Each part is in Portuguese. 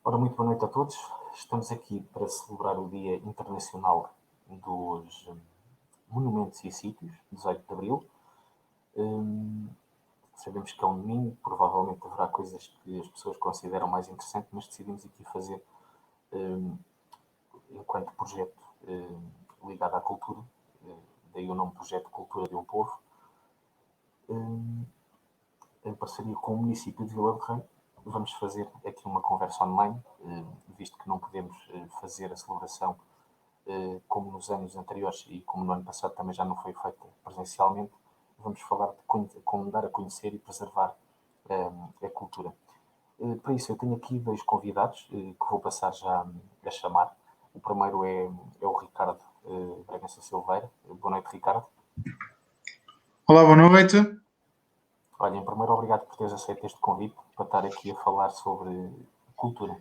Ora, muito boa noite a todos. Estamos aqui para celebrar o Dia Internacional dos Monumentos e Sítios, 18 de Abril. Sabemos que é um domingo, provavelmente haverá coisas que as pessoas consideram mais interessantes, mas decidimos aqui fazer, enquanto projeto ligado à cultura, daí o nome Projeto Cultura de um Povo, em parceria com o município de Vila de Rei. Vamos fazer aqui uma conversa online, visto que não podemos fazer a celebração como nos anos anteriores e como no ano passado também já não foi feita presencialmente. Vamos falar de como dar a conhecer e preservar a cultura. Para isso, eu tenho aqui dois convidados que vou passar já a chamar. O primeiro é o Ricardo Bragança Silveira. Boa noite, Ricardo. Olá, boa noite. Olha, em primeiro, obrigado por teres aceito este convite para estar aqui a falar sobre cultura.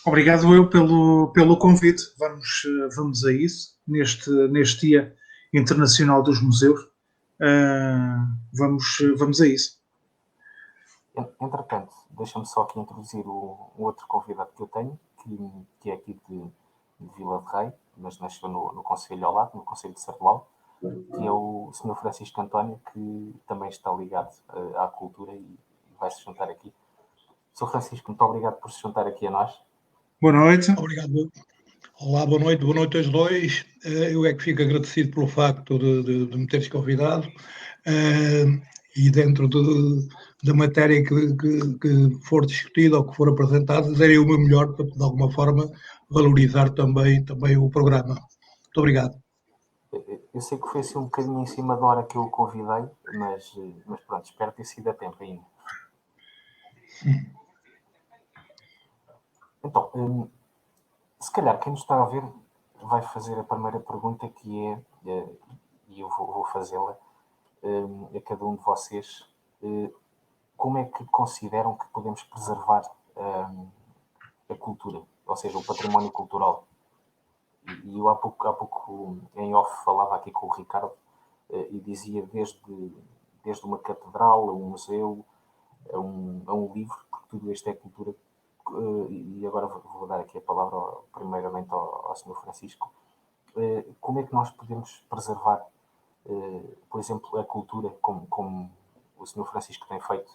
Obrigado eu pelo convite. Vamos a isso, neste Dia Internacional dos Museus. Vamos a isso. Entretanto, deixa-me só aqui introduzir o outro convidado que eu tenho, que é aqui de Vila de Rei, mas nasceu no Concelho ao lado, no Concelho de Sardelau, que é o Sr. Francisco António, que também está ligado à cultura e vai se juntar aqui. Sr. Francisco, muito obrigado por se juntar aqui a nós. Boa noite. Obrigado. Olá, boa noite aos dois. Eu é que fico agradecido pelo facto de me teres convidado e dentro da matéria que for discutida ou que for apresentada, darei o meu melhor para, de alguma forma, valorizar também o programa. Muito obrigado. Eu sei que foi assim um bocadinho em cima da hora que eu o convidei, mas pronto, espero ter sido a tempo ainda. Então, se calhar quem nos está a ver vai fazer a primeira pergunta, que é, e eu vou fazê-la a cada um de vocês, como é que consideram que podemos preservar a cultura, ou seja, o património cultural? E eu há pouco em off falava aqui com o Ricardo e dizia desde uma catedral, a um museu, a um livro, porque tudo isto é cultura. E agora vou dar aqui a palavra primeiramente ao Sr. Francisco. Como é que nós podemos preservar, por exemplo, a cultura, como o Sr. Francisco tem feito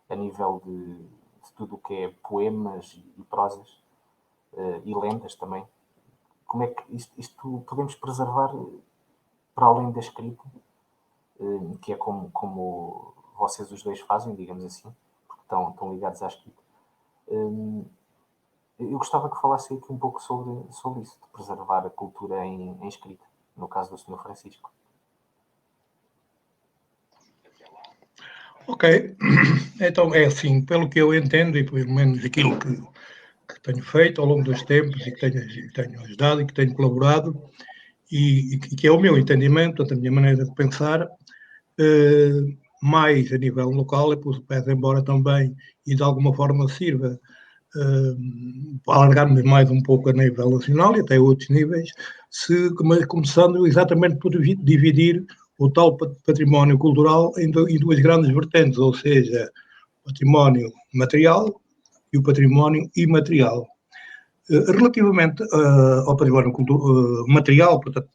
a nível de tudo o que é poemas e prosas e lendas também? Como é que isto podemos preservar para além da escrita, que é como vocês os dois fazem, digamos assim, porque estão ligados à escrita? Eu gostava que falasse aqui um pouco sobre isso, de preservar a cultura em escrita, no caso do Sr. Francisco. Ok, então é assim, pelo que eu entendo e pelo menos aquilo que tenho feito ao longo dos tempos e que tenho ajudado e que tenho colaborado e que é o meu entendimento, a minha maneira de pensar, mais a nível local, pese embora também e de alguma forma sirva para alargarmos mais um pouco a nível nacional e até outros níveis, começando exatamente por dividir o tal património cultural em duas grandes vertentes, ou seja, o património material e o património imaterial. Relativamente ao património material, portanto,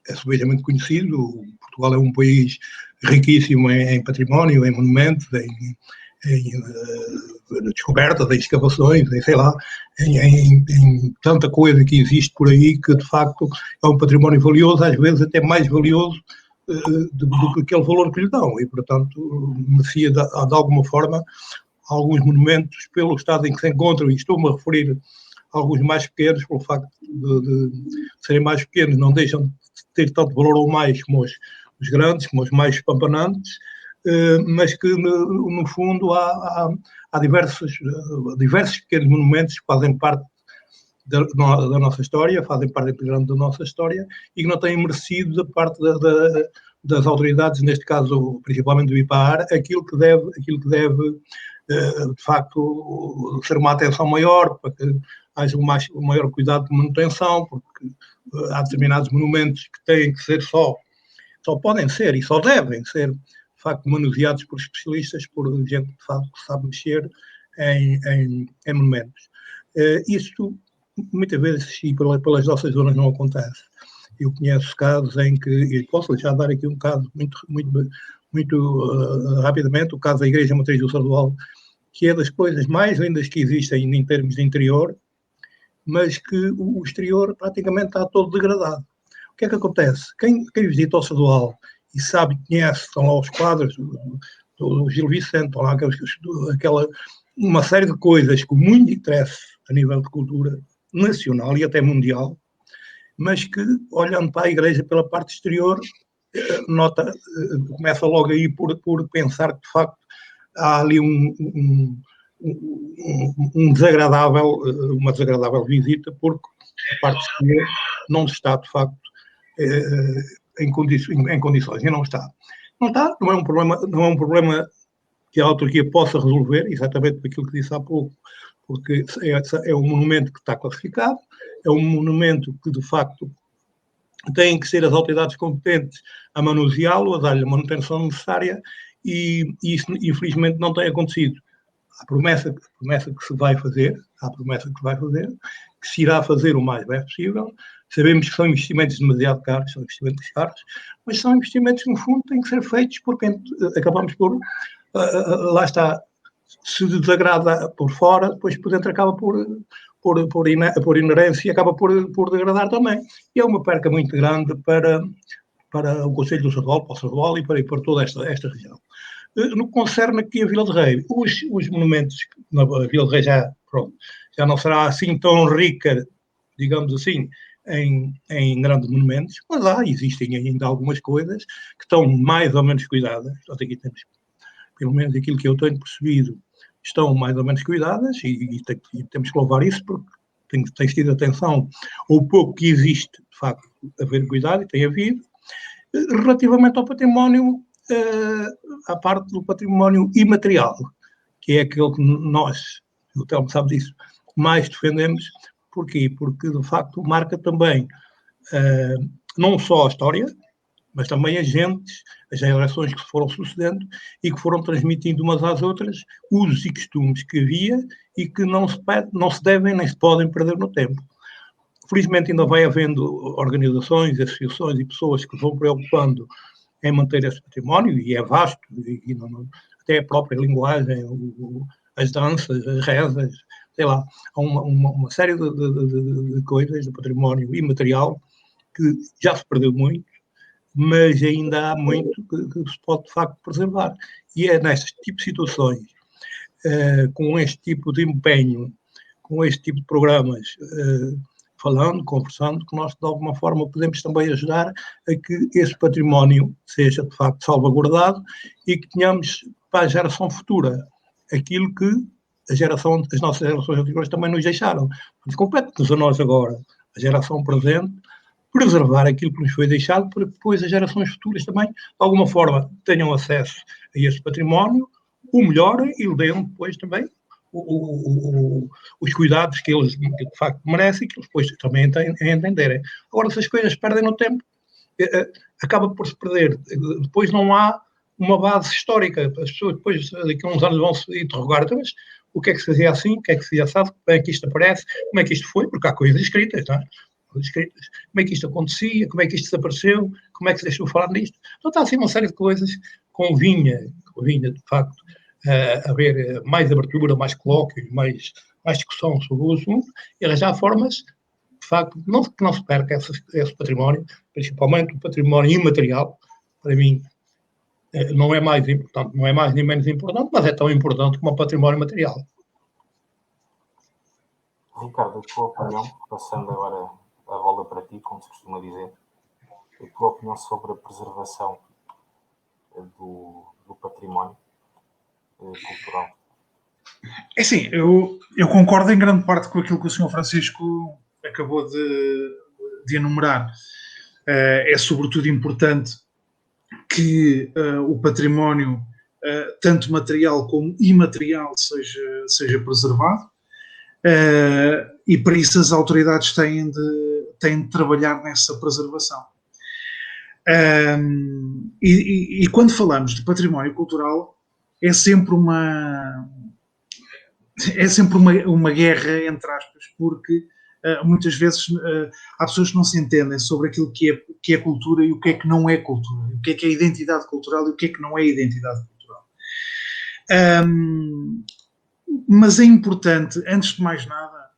é subejamente conhecido, Portugal é um país riquíssimo em património, em monumentos, em descobertas, em escavações, em tanta coisa que existe por aí que, de facto, é um património valioso, às vezes até mais valioso do que aquele valor que lhe dão. E, portanto, merecia, de alguma forma, alguns monumentos, pelo estado em que se encontram, e estou-me a referir a alguns mais pequenos, pelo facto de serem mais pequenos, não deixam de ter tanto valor ou mais como os grandes, como os mais espampanantes, mas que, no fundo, há diversos pequenos monumentos que fazem parte da nossa história, fazem parte integrante da nossa história e que não têm merecido da parte das autoridades, neste caso, principalmente do IPAR, aquilo que deve, de facto, ser uma atenção maior, para que haja um maior cuidado de manutenção, porque há determinados monumentos que têm que ser só podem ser e só devem ser, de facto, manuseados por especialistas, por gente que sabe mexer em monumentos. Isto, muitas vezes, e pelas nossas zonas não acontece. Eu conheço casos em que, e posso já dar aqui um caso muito rapidamente, o caso da Igreja Matriz do Sardual, que é das coisas mais lindas que existem em termos de interior, mas que o exterior praticamente está todo degradado. O que é que acontece? Quem visita o Sardual e sabe, conhece, estão lá os quadros do Gil Vicente, estão lá uma série de coisas com muito interesse a nível de cultura nacional e até mundial, mas que, olhando para a igreja pela parte exterior, começa logo aí por pensar que, de facto, há ali uma desagradável visita, porque a parte exterior não está, de facto, em condições, e não está. Não é um problema que a autarquia possa resolver, exatamente por aquilo que disse há pouco, porque é um monumento que está classificado, é um monumento que, de facto, têm que ser as autoridades competentes a manuseá-lo, a dar-lhe a manutenção necessária, e isso, infelizmente, não tem acontecido. A promessa que se vai fazer, que se irá fazer o mais breve possível. Sabemos que são investimentos demasiado caros, mas são investimentos que, no fundo, têm que ser feitos porque acabamos por, lá está, se desagrada por fora, depois por dentro acaba por inerência e acaba por degradar também. E é uma perca muito grande para o Conselho do Sardual, para o Sardual e para toda esta região. No que concerne aqui a Vila de Rei, os monumentos na Vila de Rei já não será assim tão rica, digamos assim, em grandes monumentos, mas existem ainda algumas coisas que estão mais ou menos cuidadas. Portanto, aqui temos, pelo menos aquilo que eu tenho percebido, estão mais ou menos cuidadas e temos que louvar isso porque tem tido atenção ao pouco que existe, de facto, a haver cuidado, e tem havido. Relativamente ao património, à parte do património imaterial, que é aquele que nós, o Telmo sabe disso, mais defendemos. Porquê? Porque, de facto, marca também não só a história, mas também as gerações que se foram sucedendo e que foram transmitindo umas às outras usos e costumes que havia e que não se devem nem se podem perder no tempo. Felizmente ainda vai havendo organizações, associações e pessoas que vão preocupando em manter esse património, e é vasto, até a própria linguagem, as danças, as rezas, sei lá, há uma série de coisas do património imaterial que já se perdeu muito, mas ainda há muito que se pode, de facto, preservar. E é nestes tipos de situações, com este tipo de empenho, com este tipo de programas, falando, conversando, que nós, de alguma forma, podemos também ajudar a que esse património seja, de facto, salvaguardado e que tenhamos para a geração futura aquilo que as nossas gerações anteriores também nos deixaram. Compete-nos a nós agora, a geração presente, preservar aquilo que nos foi deixado para que depois as gerações futuras também, de alguma forma, tenham acesso a esse património, o melhorem e o deem depois também os cuidados que eles, de facto, merecem e que eles depois também entenderem. Agora, se as coisas perdem no tempo, acaba por se perder. Depois não há uma base histórica. As pessoas depois, daqui a uns anos, vão se interrogar, então, mas o que é que se fazia assim, o que é que se fazia assado, como é que isto aparece, como é que isto foi, porque há coisas escritas, não é? Escritas. Como é que isto acontecia, como é que isto desapareceu, como é que se deixou falar nisto. Então está assim uma série de coisas. Convinha de facto, haver mais abertura, mais colóquios, mais discussão sobre o assunto e arranjar formas, de facto, que não se perca esse património, principalmente o património imaterial. Para mim, não é mais importante, não é mais nem menos importante, mas é tão importante como o património material. Ricardo, a tua opinião, passando agora a bola para ti, como se costuma dizer, a tua opinião sobre a preservação do património cultural? É assim, eu concordo em grande parte com aquilo que o Sr. Francisco acabou de enumerar. É sobretudo importante que o património, tanto material como imaterial, seja preservado, e para isso as autoridades têm de trabalhar nessa preservação. E quando falamos de património cultural, é sempre é sempre uma guerra, entre aspas, porque muitas vezes há pessoas que não se entendem sobre aquilo que é cultura e o que é que não é cultura, o que é identidade cultural e o que é que não é identidade cultural. Mas é importante, antes de mais nada,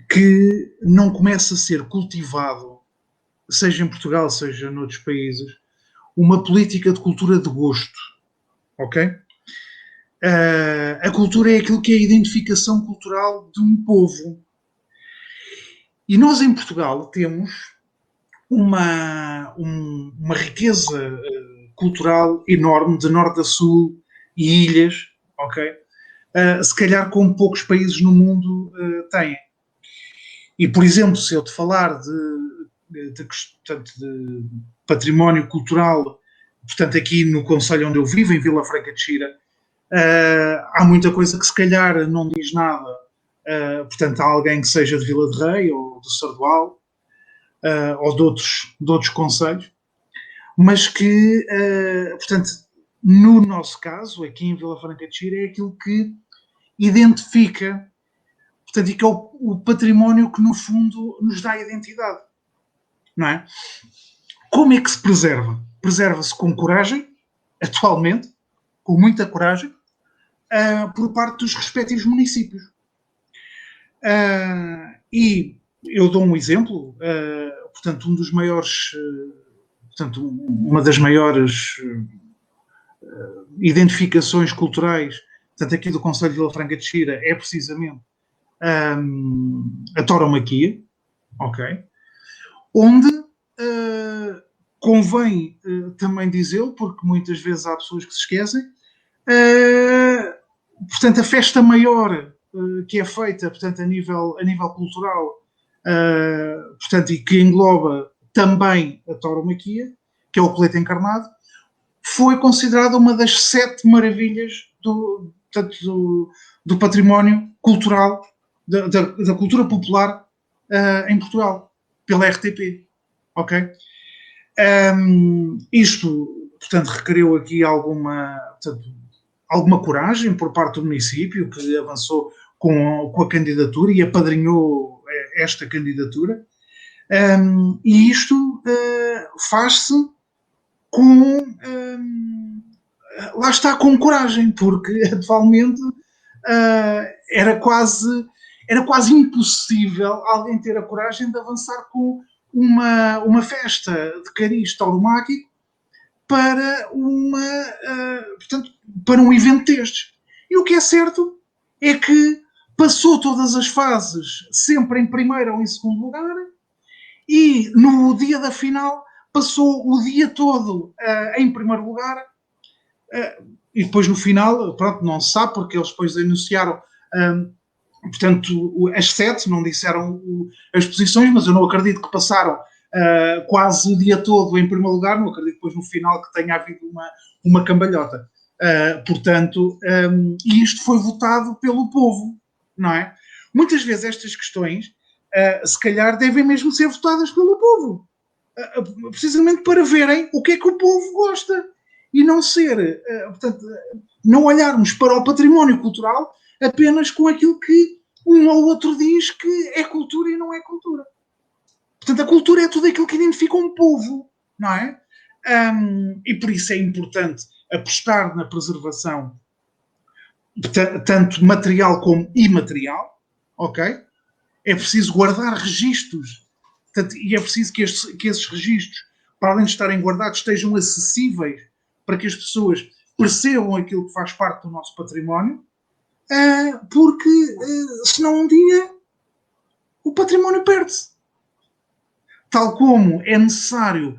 que não comece a ser cultivado, seja em Portugal, seja noutros países, uma política de cultura de gosto, ok? A cultura é aquilo que é a identificação cultural de um povo. E nós em Portugal temos uma riqueza cultural enorme, de norte a sul e ilhas, ok? Se calhar como poucos países no mundo têm. E, por exemplo, se eu te falar de património cultural, portanto, aqui no concelho onde eu vivo, em Vila Franca de Xira, há muita coisa que se calhar não diz nada. Portanto, há alguém que seja de Vila de Rei ou de Sardual ou de outros concelhos, mas que, portanto, no nosso caso, aqui em Vila Franca de Xira, é aquilo que identifica, portanto, e que é o património que, no fundo, nos dá identidade. Não é? Como é que se preserva? Preserva-se com coragem, atualmente, com muita coragem, por parte dos respectivos municípios. E eu dou um exemplo, portanto, uma das maiores identificações culturais, portanto, aqui do concelho de Vila Franca de Xira, é precisamente a tauromaquia, ok? Onde convém também dizê-lo, porque muitas vezes há pessoas que se esquecem, portanto, a festa maior que é feita, portanto, a nível cultural, portanto, e que engloba também a tauromaquia, que é o colete encarnado, foi considerada uma das 7 maravilhas do património cultural, da cultura popular em Portugal, pela RTP. Ok? Isto, portanto, requeriu aqui alguma coragem por parte do município, que avançou com a candidatura e apadrinhou esta candidatura. E isto faz-se lá está, com coragem, porque atualmente era quase impossível alguém ter a coragem de avançar com uma festa de cariz tauromáquico para para um evento destes. E o que é certo é que passou todas as fases sempre em primeiro ou em segundo lugar e no dia da final passou o dia todo em primeiro lugar e depois no final, pronto, não se sabe porque eles depois anunciaram portanto, as 7, não disseram as posições, mas eu não acredito que passaram quase o dia todo em primeiro lugar, não acredito depois no final que tenha havido uma cambalhota. Portanto, e isto foi votado pelo povo, não é? Muitas vezes estas questões, se calhar, devem mesmo ser votadas pelo povo, precisamente para verem o que é que o povo gosta e não ser, portanto, não olharmos para o património cultural apenas com aquilo que um ou outro diz que é cultura e não é cultura. Portanto, a cultura é tudo aquilo que identifica um povo, não é? E por isso é importante apostar na preservação tanto material como imaterial, ok? É preciso guardar registros, portanto, e é preciso que esses registros, para além de estarem guardados, estejam acessíveis para que as pessoas percebam aquilo que faz parte do nosso património, porque senão um dia o património perde-se. Tal como é necessário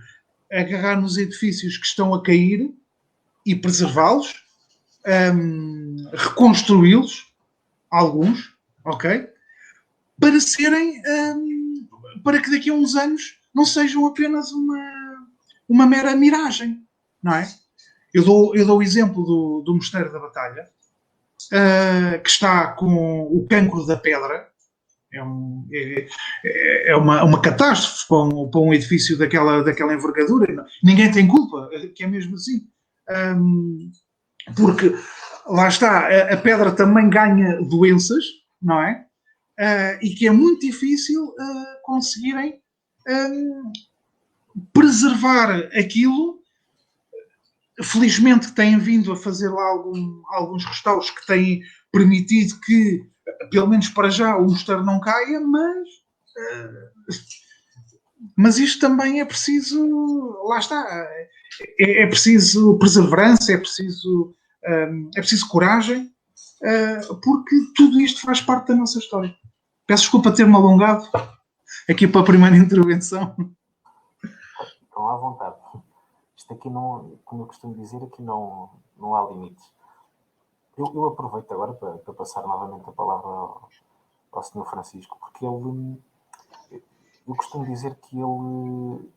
agarrar nos edifícios que estão a cair e preservá-los, reconstruí-los, alguns, ok? Para serem, para que daqui a uns anos não sejam apenas uma mera miragem, não é? Eu dou o exemplo do Mosteiro da Batalha, que está com o cancro da pedra. É uma catástrofe para um edifício daquela envergadura. Ninguém tem culpa, que é mesmo assim. Porque lá está, a pedra também ganha doenças, não é? E que é muito difícil conseguirem preservar aquilo. Felizmente têm vindo a fazer lá alguns restauros que têm permitido que, pelo menos para já, o mosteiro não caia, mas isto também é preciso, lá está, é preciso perseverança, é preciso coragem, porque tudo isto faz parte da nossa história. Peço desculpa ter-me alongado aqui para a primeira intervenção. Estão à vontade. Isto aqui não, como eu costumo dizer, aqui não há limites. Eu aproveito agora para passar novamente a palavra ao Sr. Francisco, porque eu costumo dizer que ele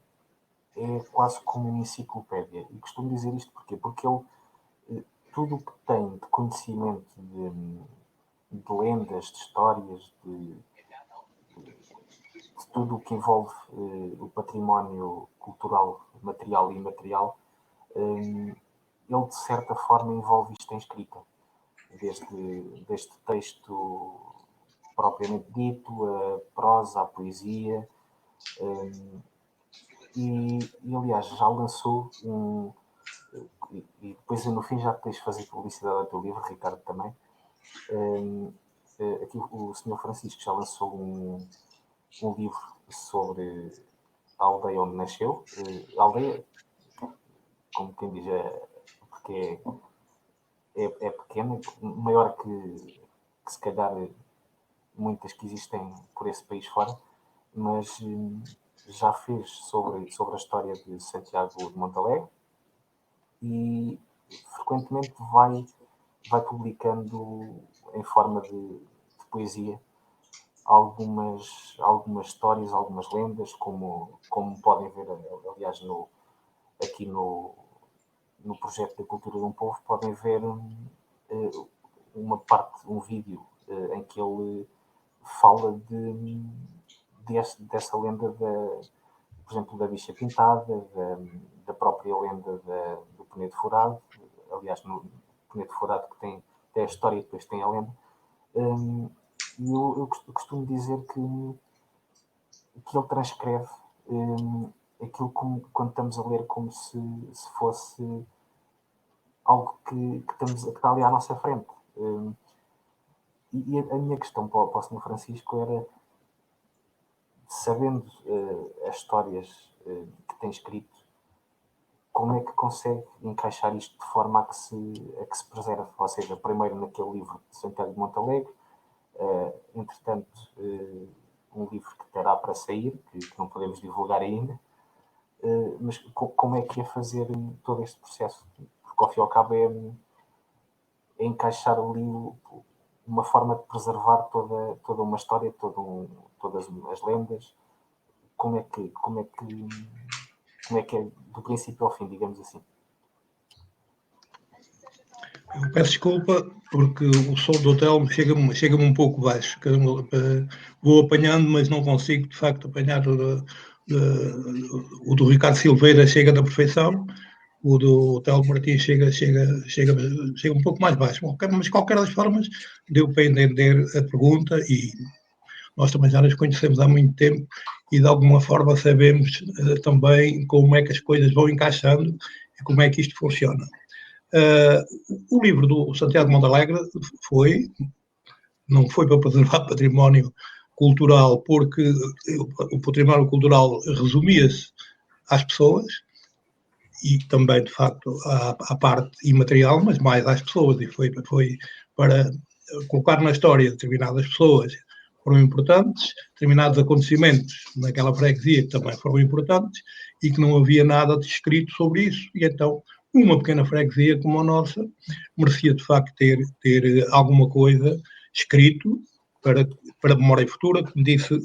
é quase como uma enciclopédia. E costumo dizer isto porquê? Porque ele, tudo o que tem de conhecimento de lendas, de histórias, de tudo o que envolve o património cultural, material e imaterial, ele de certa forma envolve isto em escrita. Desde texto propriamente dito, a prosa, a poesia, e aliás já lançou e depois no fim já tens de fazer publicidade ao teu livro, Ricardo, também. Aqui o Sr. Francisco já lançou um livro sobre a aldeia onde nasceu. A aldeia, como quem diz, porque é pequena, maior que se calhar muitas que existem por esse país fora, mas já fez sobre a história de Santiago de Montalegre e frequentemente vai publicando em forma de poesia algumas histórias, algumas lendas, como podem ver, aliás, aqui no projeto da Cultura de um Povo, podem ver um vídeo em que ele fala dessa lenda, por exemplo, da bicha pintada, da própria lenda do Penedo Furado. Aliás, no Penedo Furado que tem a história e depois tem a lenda. E eu costumo dizer que ele transcreve aquilo quando estamos a ler como se fosse algo que está ali à nossa frente. E a minha questão para o Sr. Francisco era, sabendo as histórias que tem escrito, como é que consegue encaixar isto de forma a que se preserve? Ou seja, primeiro naquele livro de Santiago de Montalegre, entretanto, um livro que terá para sair, que não podemos divulgar ainda, mas como é que é fazer todo este processo? Porque ao fim e ao cabo é encaixar ali uma forma de preservar toda uma história, todas as lendas. Como é que é do princípio ao fim, digamos assim? Eu peço desculpa porque o som do hotel chega-me um pouco baixo. Vou apanhando, mas não consigo, de facto, apanhar o do Ricardo Silveira chega da perfeição, o do Hotel Martins chega um pouco mais baixo. Mas, de qualquer das formas, deu para entender a pergunta e nós também já nos conhecemos há muito tempo e, de alguma forma, sabemos também como é que as coisas vão encaixando e como é que isto funciona. O livro do Santiago de Montalegre não foi para preservar património cultural, porque o património cultural resumia-se às pessoas e também, de facto, à parte imaterial, mas mais às pessoas, e foi para colocar na história determinadas pessoas que foram importantes, determinados acontecimentos naquela freguesia que também foram importantes e que não havia nada escrito sobre isso, e então uma pequena freguesia como a nossa merecia, de facto, ter alguma coisa escrito para memória futura, como disse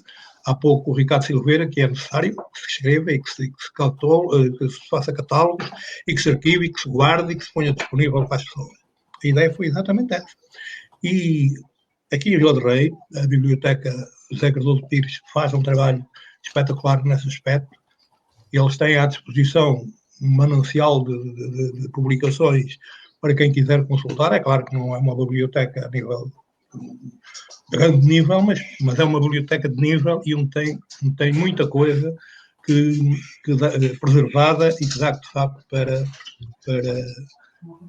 há pouco o Ricardo Silveira, que é necessário que se escreva e que se faça catálogos e que se arquive e que se guarde e que se ponha disponível para as pessoas. A ideia foi exatamente essa. E aqui em Vila do Rei, a Biblioteca José Cardoso Pires faz um trabalho espetacular nesse aspecto. Eles têm à disposição um manancial de publicações para quem quiser consultar. É claro que não é uma biblioteca a nível grande nível, mas é uma biblioteca de nível e onde tem muita coisa preservada e que dá, de facto, para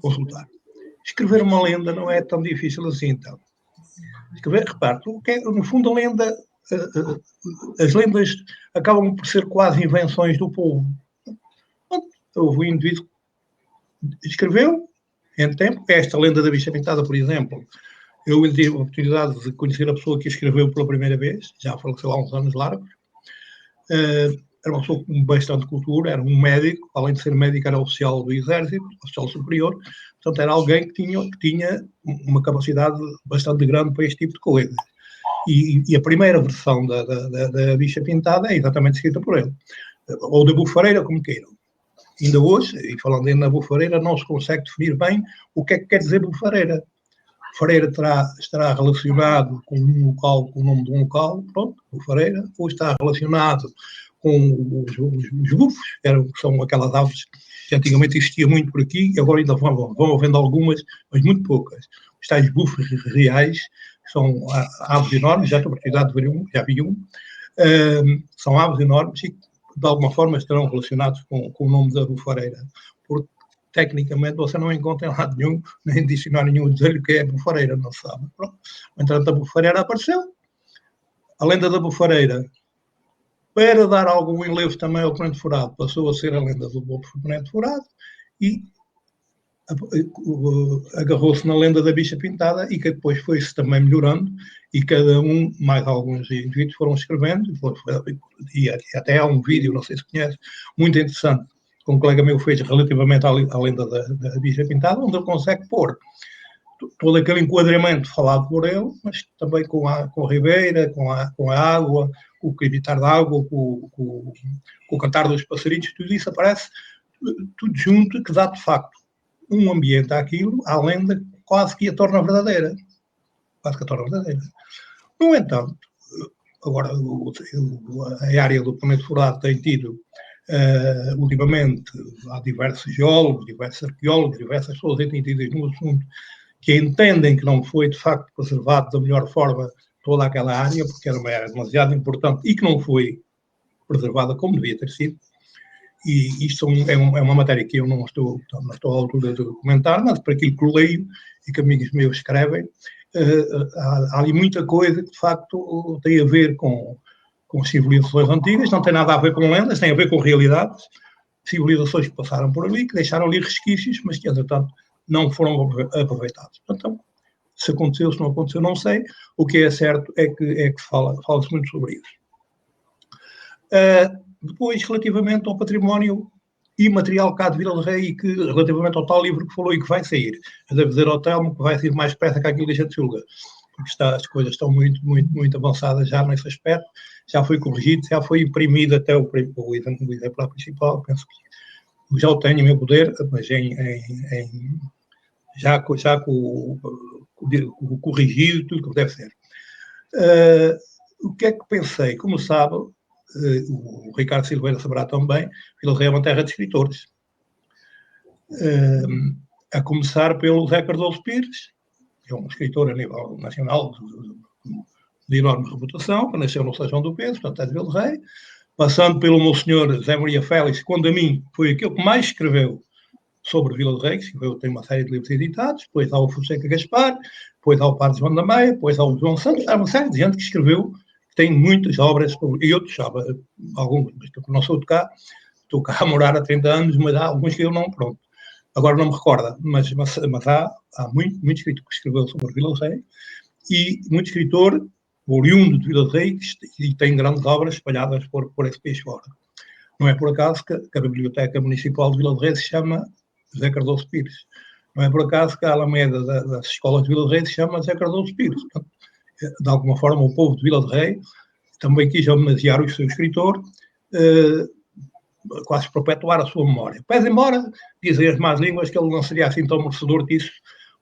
consultar. Escrever uma lenda não é tão difícil assim, então. Repare, no fundo, a lenda, as lendas acabam por ser quase invenções do povo. Houve um indivíduo que escreveu, em tempo, esta lenda da bicha pintada, por exemplo. Eu tive a oportunidade de conhecer a pessoa que a escreveu pela primeira vez, já faleceu há uns anos largos. Era uma pessoa com bastante cultura, era um médico, além de ser médico, era oficial do Exército, oficial superior, portanto, era alguém que tinha uma capacidade bastante grande para este tipo de coisas. E a primeira versão da bicha pintada é exatamente escrita por ele, ou da bufareira, como queiram. Ainda hoje, e falando ainda na bufareira, não se consegue definir bem o que é que quer dizer bufareira. Bufareira estará relacionado com um local, com o nome de um local, pronto, bufareira, ou está relacionado com os bufos, são aquelas aves que antigamente existiam muito por aqui, agora ainda vão havendo algumas, mas muito poucas. Os tais bufos reais, que são aves enormes, já estou a oportunidade de ver já vi um, são aves enormes e de alguma forma estarão relacionados com o nome da bufareira, porque tecnicamente você não encontra em lado nenhum, nem dicionário nenhum, dizer-lhe o que é a bufareira, não sabe. Pronto. Entretanto, a bufareira apareceu. A lenda da bufareira, para dar algum enlevo também ao ponente furado, passou a ser a lenda do ponente furado e agarrou-se na lenda da bicha pintada e que depois foi-se também melhorando e cada um, mais alguns indivíduos foram escrevendo e até há um vídeo, não sei se conhece, muito interessante, que um colega meu fez relativamente à lenda da bicha pintada, onde ele consegue pôr todo aquele enquadramento falado por ele, mas também com a ribeira, com a água, com o crepitar da água, com o cantar dos passarinhos, tudo isso aparece tudo junto, que dá de facto um ambiente àquilo, à lenda, quase que a torna verdadeira. Quase que a torna verdadeira. No entanto, agora a área do Ponente Furado tem tido, ultimamente, há diversos geólogos, diversos arqueólogos, diversas pessoas entendidas no assunto, que entendem que não foi, de facto, preservado da melhor forma toda aquela área, porque era uma área demasiado importante e que não foi preservada como devia ter sido. E isto é uma matéria que eu não estou à altura de comentar, mas para aquilo que leio e que amigos meus escrevem, há ali muita coisa que, de facto, tem a ver com civilizações antigas, não tem nada a ver com lendas, tem a ver com realidades, civilizações que passaram por ali, que deixaram ali resquícios, mas que, entretanto, não foram aproveitados. Portanto, se aconteceu, se não aconteceu, não sei. O que é certo é que fala-se muito sobre isso. Depois, relativamente ao património imaterial cá de Vila do Rei, e que, relativamente ao tal livro que falou e que vai sair, eu devo dizer ao Telmo que vai sair mais depressa que aquilo que a gente julga, porque as coisas estão muito, muito, muito avançadas já nesse aspecto, já foi corrigido, já foi imprimido até o exemplar principal, penso que já o tenho em meu poder, mas já com o corrigido, tudo o que deve ser. O que é que pensei? Como sabe, o Ricardo Silveira saberá também, Vila do Rei é uma terra de escritores. A começar pelo Zé Cardoso Pires, que é um escritor a nível nacional de enorme reputação, que nasceu no São do Pedro, portanto é de Vila do Rei, passando pelo meu senhor Zé Maria Félix, quando a mim foi aquele que mais escreveu sobre Vila do Rei, que escreveu, tem uma série de livros editados, depois há o Fonseca Gaspar, depois há o Padre João da Meia, depois há o João Santos, há uma série de gente que escreveu, tem muitas obras, e outros, sabe, alguns, mas eu não sou de cá, estou cá a morar há 30 anos, mas há alguns que eu não, pronto. Agora não me recorda, mas há muito escritor que escreveu sobre Vila do Rei, e muito escritor oriundo de Vila do Rei, e tem grandes obras espalhadas por esse país fora. Não é por acaso que a Biblioteca Municipal de Vila do Rei se chama José Cardoso Pires. Não é por acaso que a Alameda das escolas de Vila do Rei se chama José Cardoso Pires. Portanto, de alguma forma, o povo de Vila do Rei também quis homenagear o seu escritor, quase perpetuar a sua memória. Pese embora, dizem as más línguas, que ele não seria assim tão merecedor disso,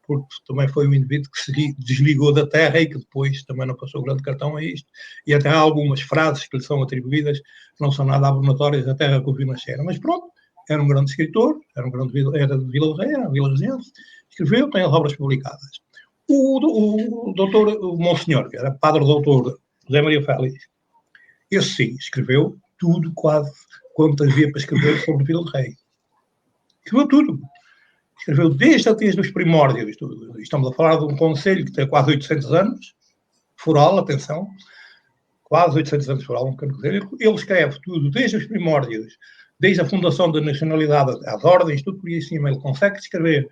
porque também foi um indivíduo que se desligou da terra e que depois também não passou grande cartão a isto, e até há algumas frases que lhe são atribuídas que não são nada abonatórias da terra que o viu nascer. Mas pronto, era um grande escritor, era de Vila do Rei, era vilaresense, escreveu, tem as obras publicadas. O doutor, o Monsenhor, que era padre doutor José Maria Félix, esse sim, escreveu tudo quase quanto havia para escrever sobre Vila do Rei. Escreveu tudo. Escreveu desde os primórdios. Estamos a falar de um concelho que tem quase 800 anos, foral, atenção, quase 800 anos foral, um pequeno concelho. Ele escreve tudo desde os primórdios, desde a fundação da nacionalidade, às ordens, tudo por aí acima. Ele consegue escrever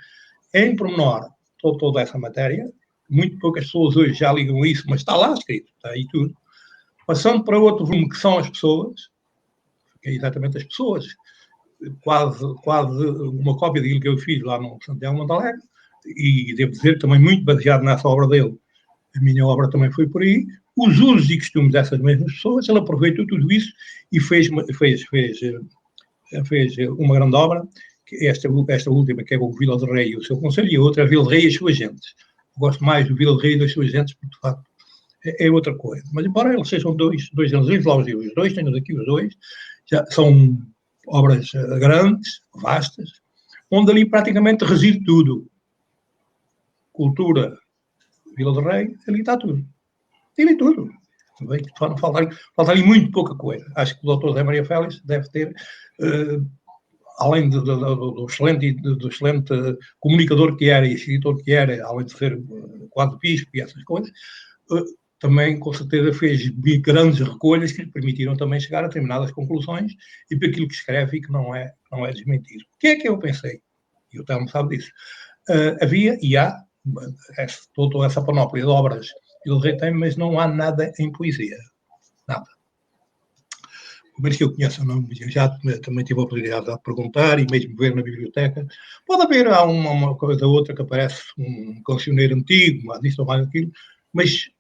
em pormenor toda essa matéria. Muito poucas pessoas hoje já ligam isso, mas está lá escrito, está aí tudo. Passando para outro volume, que são as pessoas, que é exatamente as pessoas, quase uma cópia daquilo que eu fiz lá no Santiago de Montalegre, e devo dizer também muito baseado nessa obra dele. A minha obra também foi por aí. Os usos e costumes dessas mesmas pessoas, ele aproveitou tudo isso e fez uma grande obra, que esta última, que é o Vila do Rei e o seu concelho, e a outra, a Vila do Rei e as suas gentes. Eu gosto mais do Vila do Rei e das suas gentes, porque, de facto, é outra coisa. Mas, embora eles sejam dois grandes lá os dois, tenho aqui os dois, já são obras grandes, vastas, onde ali praticamente reside tudo. Cultura, Vila do Rei, ali está tudo. Ali tudo. Só não falta ali muito pouca coisa. Acho que o doutor José Maria Félix deve ter, além do excelente comunicador que era e escritor que era, além de ser quadro bispo e essas coisas, também, com certeza, fez grandes recolhas que lhe permitiram também chegar a determinadas conclusões e para aquilo que escreve e que não é desmentido. O que é que eu pensei? E o Telmo sabe disso. Havia e há toda essa panóplia de obras que ele retém, mas não há nada em poesia. Nada. Pelo menos que eu conheço, não, eu já também tive a oportunidade de perguntar e mesmo ver na biblioteca. Pode haver, há uma coisa ou outra que aparece, um cancioneiro antigo, mais isto ou mais aquilo, mas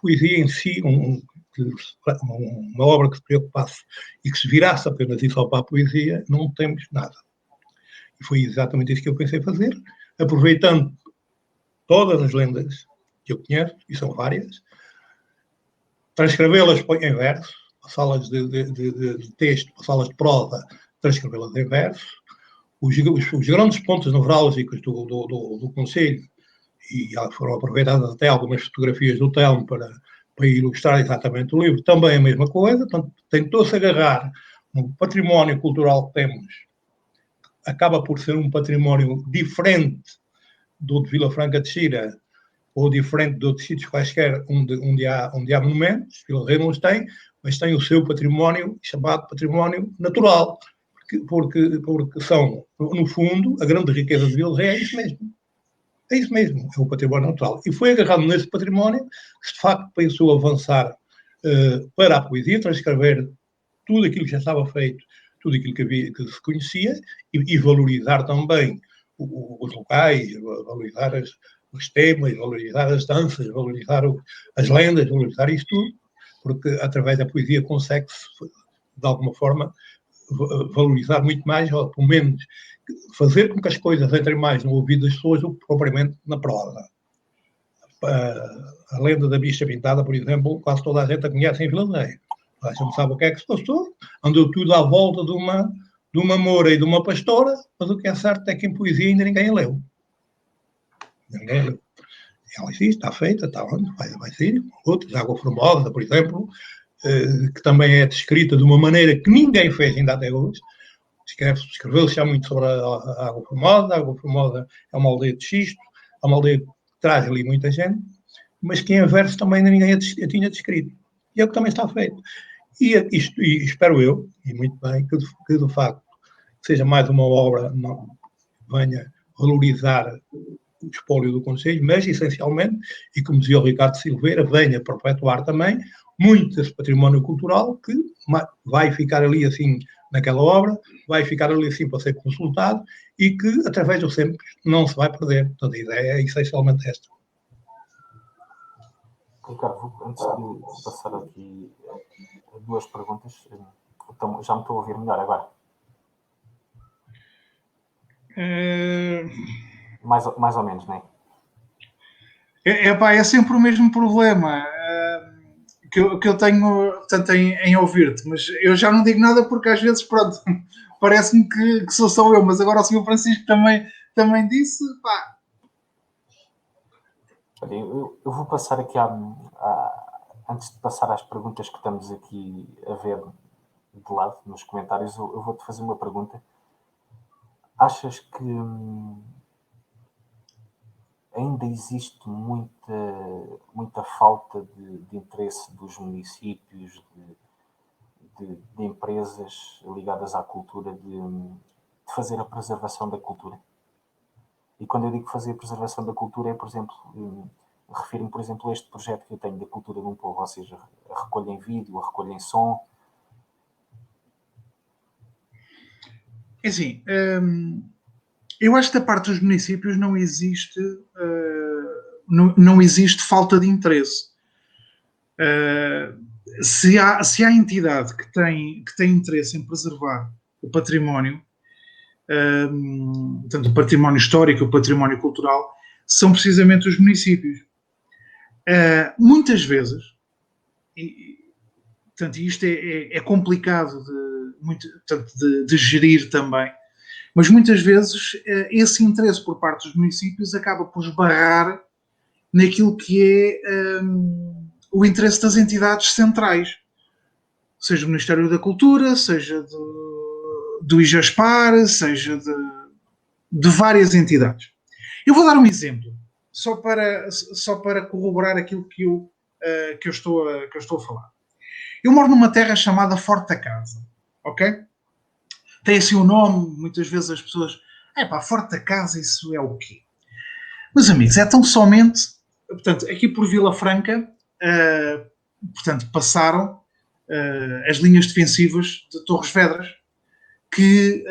poesia em si, uma obra que se preocupasse e que se virasse apenas e só para a poesia, não temos nada. E foi exatamente isso que eu pensei fazer, aproveitando todas as lendas que eu conheço, e são várias, transcrevê-las em verso, passá-las de texto, passá-las de prosa, transcrevê-las em verso, os grandes pontos nevrálgicos do concelho, e foram aproveitadas até algumas fotografias do Telmo para ilustrar exatamente o livro, também a mesma coisa, portanto, tentou-se agarrar no património cultural que temos, acaba por ser um património diferente do de Vila Franca de Xira, ou diferente de outros sítios quaisquer onde há monumentos. Vila do Rei não os tem, mas tem o seu património, chamado património natural, porque são, no fundo, a grande riqueza de Vila do Rei é isso mesmo. É isso mesmo, é o património natural. E foi agarrado nesse património que, de facto, pensou avançar para a poesia, transcrever tudo aquilo que já estava feito, tudo aquilo que se conhecia, e valorizar também os locais, valorizar os temas, valorizar as danças, valorizar as lendas, valorizar isso tudo, porque através da poesia consegue-se, de alguma forma, valorizar muito mais, ou pelo menos fazer com que as coisas entrem mais no ouvido das pessoas do que propriamente na prosa. A lenda da bicha pintada, por exemplo, quase toda a gente a conhece em Vila do Rei. A gente sabe o que é que se passou, andou tudo à volta de uma moura e de uma pastora, mas o que é certo é que em poesia ainda ninguém a leu. Ninguém a leu. Ela existe, está feita, está onde? Vai ser. Outras, Água Formosa, por exemplo, que também é descrita de uma maneira que ninguém fez ainda até hoje. Escreveu-se já muito sobre a Água Formosa. A Água Formosa é uma aldeia de xisto, é uma aldeia que traz ali muita gente, mas que em verso também ainda ninguém a tinha descrito. E é o que também está feito. E espero eu, e muito bem, que de facto seja mais uma obra, não venha valorizar o espólio do Conselho, mas essencialmente, e como dizia o Ricardo Silveira, venha perpetuar também muito desse património cultural que vai ficar ali assim naquela obra, vai ficar ali assim para ser consultado e que através dos tempos não se vai perder. Portanto, a ideia é essencialmente esta. Ricardo, antes de passar aqui duas perguntas, então, já me estou a ouvir melhor agora? Mais ou menos, não é? É sempre o mesmo problema que eu tenho, tanto em ouvir-te, mas eu já não digo nada porque às vezes, pronto, parece-me que sou só eu, mas agora o Sr. Francisco também disse, pá. Olha, eu vou passar aqui antes de passar às perguntas que estamos aqui a ver de lado nos comentários, eu vou-te fazer uma pergunta. Achas que ainda existe muita falta de interesse dos municípios, de empresas ligadas à cultura, de fazer a preservação da cultura? E quando eu digo fazer a preservação da cultura, é, por exemplo, refiro-me, por exemplo, a este projeto que eu tenho da cultura de um povo, ou seja, a recolha em vídeo, a recolha em som. É assim, eu acho que da parte dos municípios não existe falta de interesse. Se há entidade que tem interesse em preservar o património, tanto o património histórico, o património cultural, são precisamente os municípios. Muitas vezes, portanto, isto é complicado de gerir também, mas muitas vezes esse interesse por parte dos municípios acaba por esbarrar naquilo que é o interesse das entidades centrais, seja o Ministério da Cultura, seja do IJASPAR, seja de várias entidades. Eu vou dar um exemplo, só para corroborar aquilo que eu estou a falar. Eu moro numa terra chamada Forte da Casa, ok? Tem assim um nome, muitas vezes as pessoas... Forte da Casa, isso é o quê? Meus amigos, é tão somente... Portanto, aqui por Vila Franca, portanto, passaram as linhas defensivas de Torres Vedras, que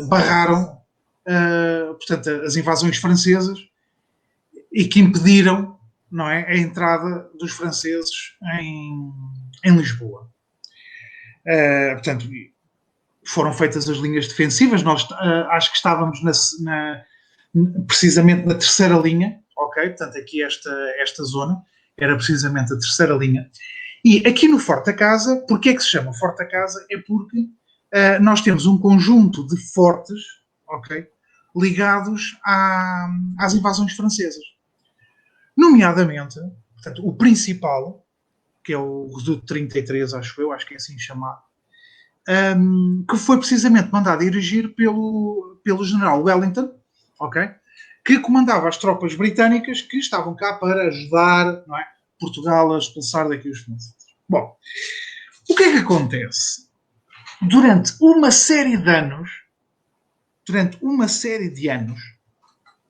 barraram, portanto, as invasões francesas e que impediram, não é, a entrada dos franceses em Lisboa. Portanto, foram feitas as linhas defensivas. Nós acho que estávamos precisamente na terceira linha, ok? Portanto, aqui esta zona era precisamente a terceira linha. E aqui no Forte da Casa, porquê é que se chama Forte da Casa? É porque nós temos um conjunto de fortes, ok, ligados às invasões francesas. Nomeadamente, portanto, o principal, que é o Reduto 33, acho que é assim chamado, que foi precisamente mandado erigir pelo general Wellington, ok, que comandava as tropas britânicas que estavam cá para ajudar, não é, Portugal a expulsar daqui os franceses. Bom, o que é que acontece? Durante uma série de anos,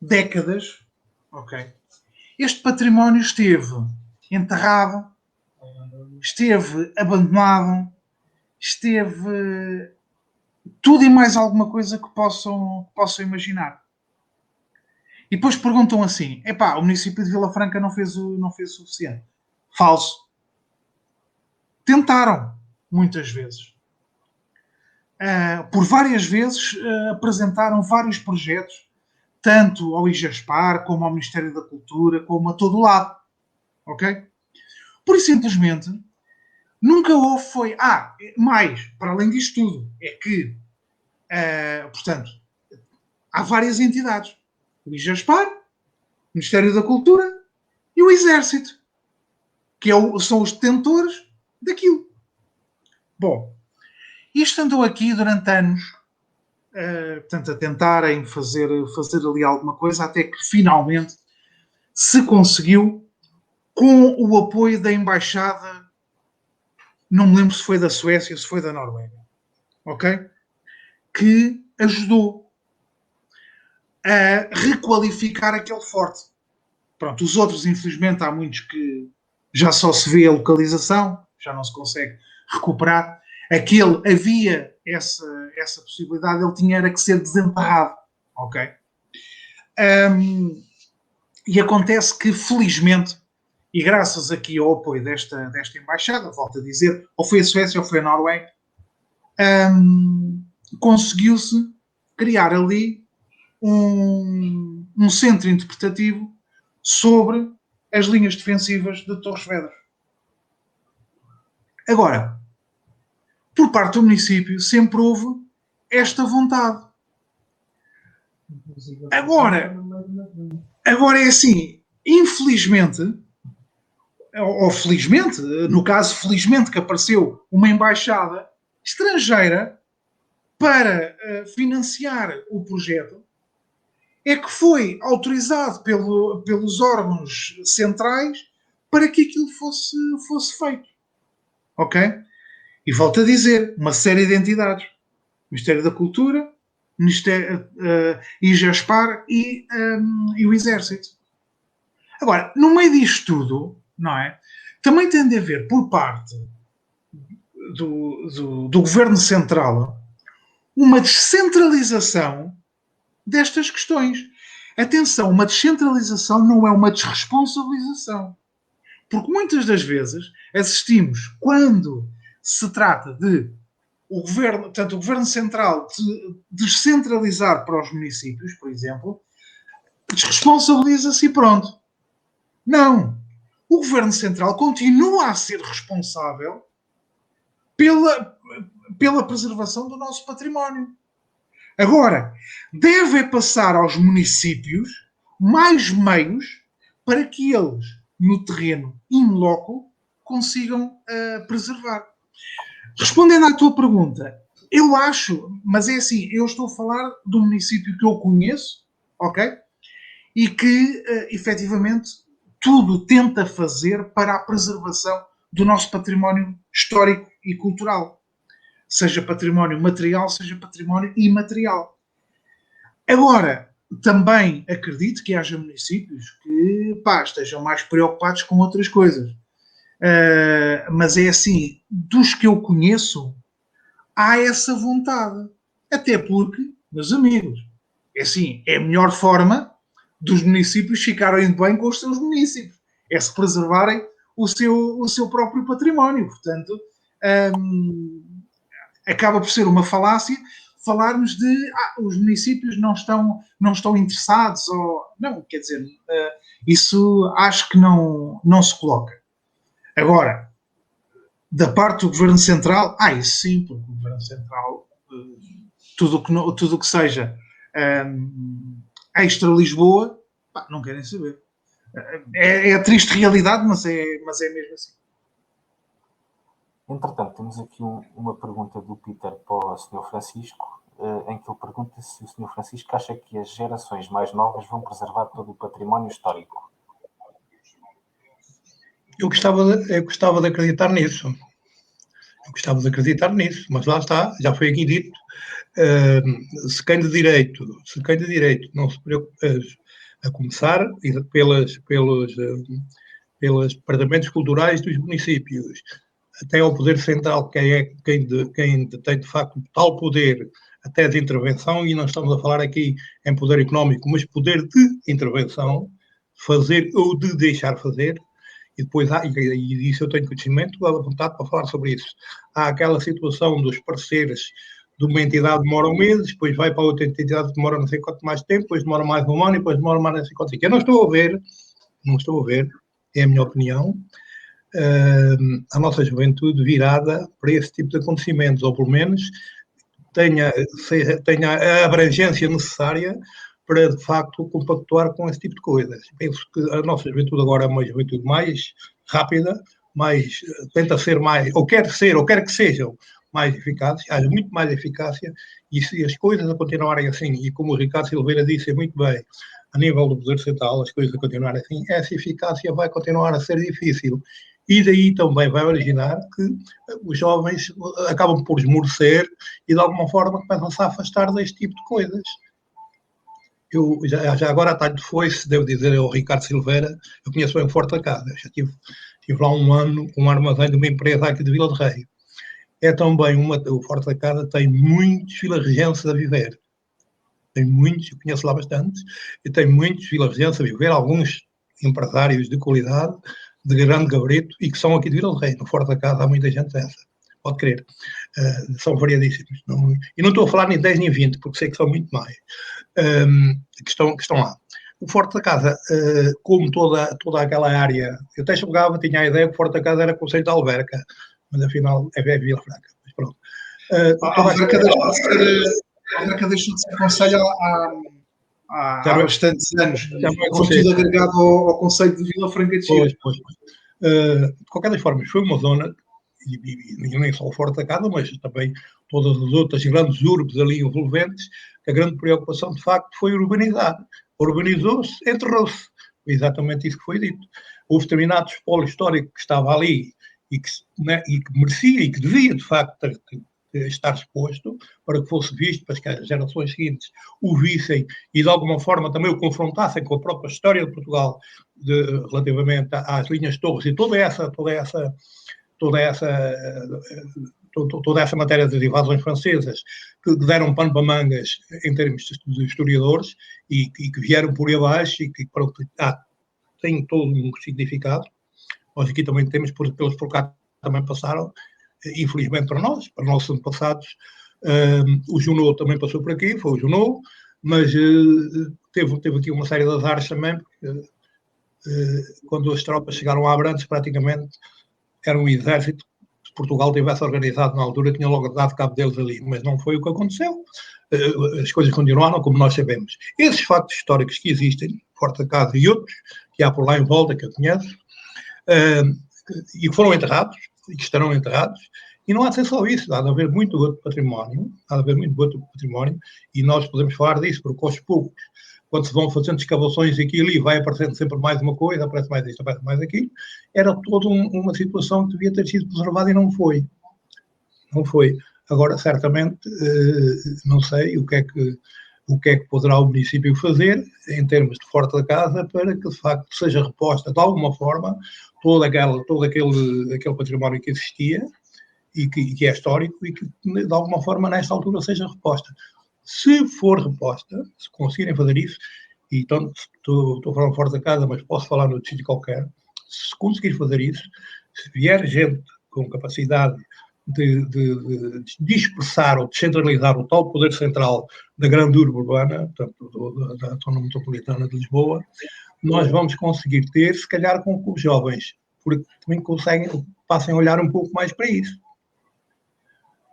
décadas, ok, este património esteve enterrado, esteve abandonado, esteve tudo e mais alguma coisa que possam imaginar. E depois perguntam assim, o município de Vila Franca não fez o suficiente. Falso. Tentaram, muitas vezes. Por várias vezes apresentaram vários projetos, tanto ao IJASPAR, como ao Ministério da Cultura, como a todo lado. Ok? Por isso, simplesmente, nunca houve mais, para além disto tudo, é que, portanto, há várias entidades. O IJASPAR, o Ministério da Cultura e o Exército, que são os detentores daquilo. Bom, isto andou aqui durante anos, portanto, a tentarem fazer ali alguma coisa, até que finalmente se conseguiu, com o apoio da Embaixada, não me lembro se foi da Suécia ou se foi da Noruega, ok? Que ajudou a requalificar aquele forte. Pronto, os outros, infelizmente, há muitos que já só se vê a localização, já não se consegue recuperar. Aquele, havia essa possibilidade, ele era que ser desenterrado, ok? E acontece que, felizmente, e graças aqui ao apoio desta embaixada, volto a dizer, ou foi a Suécia ou foi a Noruega, conseguiu-se criar ali um centro interpretativo sobre as linhas defensivas de Torres Vedras. Agora, por parte do município, sempre houve esta vontade. Agora é assim, infelizmente, ou felizmente, no caso felizmente que apareceu uma embaixada estrangeira para financiar o projeto, é que foi autorizado pelos órgãos centrais para que aquilo fosse feito. Ok? E volto a dizer, uma série de entidades. Ministério da Cultura, IGESPAR e o Exército. Agora, no meio disto tudo, não é? Também tem de haver, por parte do Governo Central, uma descentralização destas questões. Atenção, uma descentralização não é uma desresponsabilização. Porque muitas das vezes assistimos, quando se trata de o Governo Central descentralizar para os municípios, por exemplo, desresponsabiliza-se e pronto. Não. O Governo Central continua a ser responsável pela preservação do nosso património. Agora, deve passar aos municípios mais meios para que eles, no terreno in loco, consigam preservar. Respondendo à tua pergunta, eu acho, mas é assim, eu estou a falar de um município que eu conheço, ok? E que, efetivamente, tudo tenta fazer para a preservação do nosso património histórico e cultural. Seja património material, seja património imaterial. Agora, também acredito que haja municípios que estejam mais preocupados com outras coisas. Mas é assim, dos que eu conheço, há essa vontade. Até porque, meus amigos, é assim, é a melhor forma dos municípios ficarem bem com os seus municípios. É se preservarem o seu próprio património. Portanto, acaba por ser uma falácia falarmos de os municípios não estão interessados ou não, quer dizer, isso acho que não se coloca. Agora, da parte do Governo Central, isso sim, porque o Governo Central, tudo o que seja extra Lisboa, não querem saber. É a triste realidade, mas é mesmo assim. Entretanto, temos aqui uma pergunta do Peter para o Sr. Francisco, em que ele pergunta se o Sr. Francisco acha que as gerações mais novas vão preservar todo o património histórico. Eu gostava de acreditar nisso. Mas lá está, já foi aqui dito, se quem de direito não se preocupa, a começar pelos departamentos culturais dos municípios, até ao Poder Central, quem detém de facto tal poder até de intervenção, e não estamos a falar aqui em poder económico, mas poder de intervenção, fazer ou de deixar fazer. E depois e disso eu tenho conhecimento, à vontade para falar sobre isso. Há aquela situação dos pareceres de uma entidade demora um mês, depois vai para outra entidade que demora não sei quanto mais tempo, depois demora mais um ano, e depois demora mais não sei quanto tempo. Eu não estou a ver, é a minha opinião, a nossa juventude virada para esse tipo de acontecimentos, ou pelo menos tenha a abrangência necessária para, de facto, compactuar com esse tipo de coisas. Penso que a nossa juventude agora é uma juventude mais rápida, tenta ser mais, ou quer que sejam mais eficazes, haja muito mais eficácia, e se as coisas a continuarem assim, e como o Ricardo Silveira disse muito bem, a nível do Poder Central, as coisas a continuarem assim, essa eficácia vai continuar a ser difícil. E daí também vai originar que os jovens acabam por esmorecer e, de alguma forma, começam-se a afastar deste tipo de coisas. Eu já agora, a tarde foi-se, devo dizer ao Ricardo Silveira, eu conheço bem o Forte da Casa, já tive lá um ano com um armazém de uma empresa aqui de Vila de Rei. É também o Forte da Casa tem muitos vilarregenses a viver. Tem muitos, eu conheço lá bastante, e tem muitos vilarregenses a viver, alguns empresários de qualidade, de grande gabarito, e que são aqui de Vila de Rei. No Forte da Casa há muita gente dessa, pode crer. São variadíssimos. E não estou a falar nem 10 nem 20, porque sei que são muito mais que estão lá. O Forte da Casa, como toda aquela área, eu até julgava, tinha a ideia que o Forte da Casa era Conselho de Alverca, mas afinal é Vila Franca. Mas pronto. A Alverca deixou de ser conselho há bastantes anos. Foi tudo agregado ao concelho de Vila Franca de Xira. De qualquer das formas, foi uma zona, e nem só o Forte da Casa, mas também todas as outras grandes urbes ali envolventes, que a grande preocupação, de facto, foi urbanizar. Urbanizou-se, enterrou-se. Foi exatamente isso que foi dito. Houve determinados polo histórico que estava ali e que merecia e que devia, de facto, estar exposto para que fosse visto, para que as gerações seguintes o vissem e de alguma forma também o confrontassem com a própria história de Portugal relativamente às linhas torres e toda essa matéria das invasões francesas que deram pano para mangas em termos de historiadores e que vieram por aí abaixo e que têm todo um significado. Nós aqui também temos, pelos por cá também passaram, infelizmente para nós, para nossos antepassados. O Junot também passou por aqui, foi o Junot, mas teve aqui uma série de azares também, porque quando as tropas chegaram a Abrantes, praticamente era um exército que Portugal tivesse organizado na altura, tinha logo dado cabo deles ali, mas não foi o que aconteceu. As coisas continuaram como nós sabemos. Esses factos históricos que existem, Forte da Casa e outros, que há por lá em volta, que eu conheço, e que foram enterrados, e que estarão enterrados, e não há de ser só isso, há de haver muito outro património, e nós podemos falar disso, porque aos poucos, quando se vão fazendo escavações aqui e ali, vai aparecendo sempre mais uma coisa, aparece mais isto, aparece mais aquilo, era toda uma situação que devia ter sido preservada e não foi. Não foi. Agora, certamente, não sei o que é que poderá o município fazer em termos de Forte da Casa para que, de facto, seja reposta de alguma forma todo aquele património que existia e que é histórico e que, de alguma forma, nesta altura seja reposta. Se for reposta, se conseguirem fazer isso, e então estou a falar Forte da Casa, mas posso falar no sítio qualquer, se conseguir fazer isso, se vier gente com capacidade de dispersar ou descentralizar o tal poder central da grande urbe urbana, portanto, da zona metropolitana de Lisboa, nós vamos conseguir ter, se calhar, com que os jovens, porque também passem a olhar um pouco mais para isso.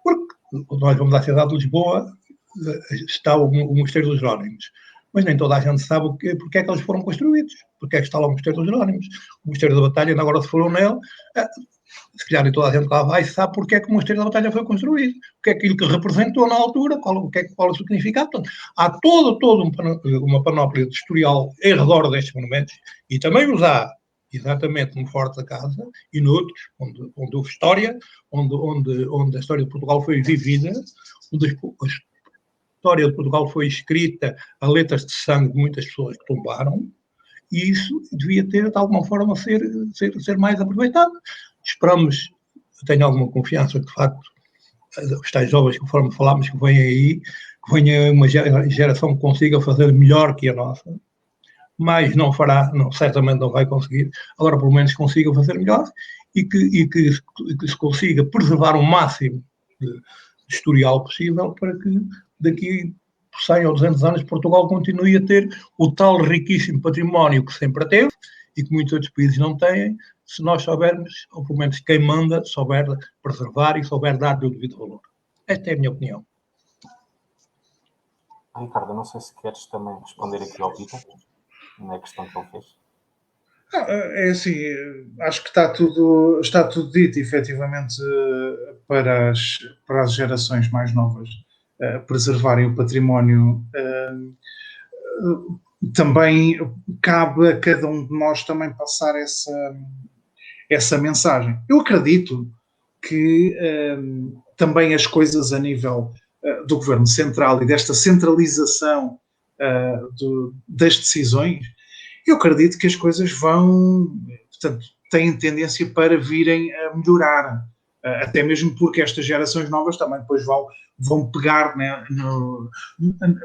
Porque nós vamos à cidade de Lisboa, está o Mosteiro dos Jerónimos, mas nem toda a gente sabe porque é que eles foram construídos, porque é que está lá o Mosteiro dos Jerónimos. O Mosteiro da Batalha, ainda agora se foram nele, se calhar nem toda a gente lá vai sabe porque é que o Mosteiro da Batalha foi construído, o que é aquilo que representou na altura, qual é o significado. Portanto, há toda uma panóplia de historial em redor destes monumentos, e também os há exatamente no Forte da Casa e noutros, onde houve história, onde a história de Portugal foi vivida, onde a história de Portugal foi escrita a letras de sangue de muitas pessoas que tombaram, e isso devia ter, de alguma forma, ser mais aproveitado. Esperamos, eu tenho alguma confiança que, de facto, os tais jovens, conforme falámos, que vêm aí, que venha uma geração que consiga fazer melhor que a nossa, mas não fará, certamente não vai conseguir, agora pelo menos consiga fazer melhor e que se consiga preservar o máximo de historial possível para que daqui por 100 ou 200 anos Portugal continue a ter o tal riquíssimo património que sempre teve e que muitos outros países não têm, se nós soubermos, ou pelo menos quem manda, souber preservar e souber dar-lhe o devido valor. Esta é a minha opinião. Ricardo, não sei se queres também responder aqui ao Peter, na questão que ele fez. É assim, acho que está tudo dito, efetivamente, para as gerações mais novas preservarem o património. Também cabe a cada um de nós também passar essa mensagem. Eu acredito que também as coisas a nível do Governo Central e desta centralização das decisões, eu acredito que as coisas portanto, têm tendência para virem a melhorar, até mesmo porque estas gerações novas também depois vão pegar, né,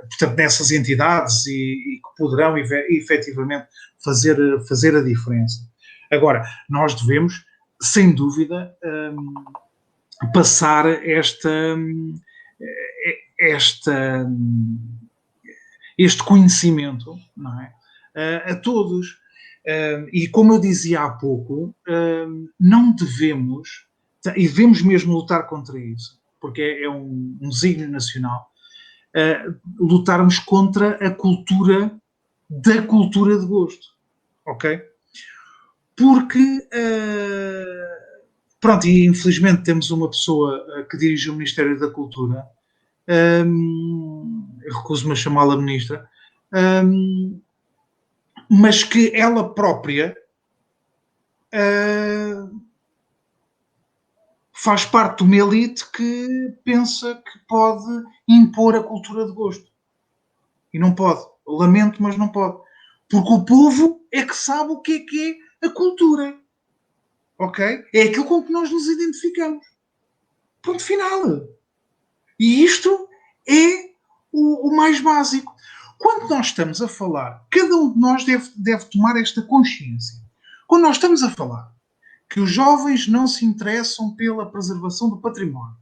portanto, nessas entidades e que poderão efetivamente fazer a diferença. Agora, nós devemos, sem dúvida, passar este conhecimento, não é, a todos. E como eu dizia há pouco, não devemos, e devemos mesmo lutar contra isso, porque é um desígnio nacional, lutarmos contra a cultura da cultura de gosto, ok? Porque, pronto, e infelizmente temos uma pessoa que dirige o Ministério da Cultura, eu recuso-me a chamá-la ministra, mas que ela própria faz parte de uma elite que pensa que pode impor a cultura de gosto. E não pode. Eu lamento, mas não pode. Porque o povo é que sabe o que é a cultura. Ok? É aquilo com que nós nos identificamos. Ponto final. E isto é o mais básico. Quando nós estamos a falar, cada um de nós deve tomar esta consciência. Quando nós estamos a falar que os jovens não se interessam pela preservação do património,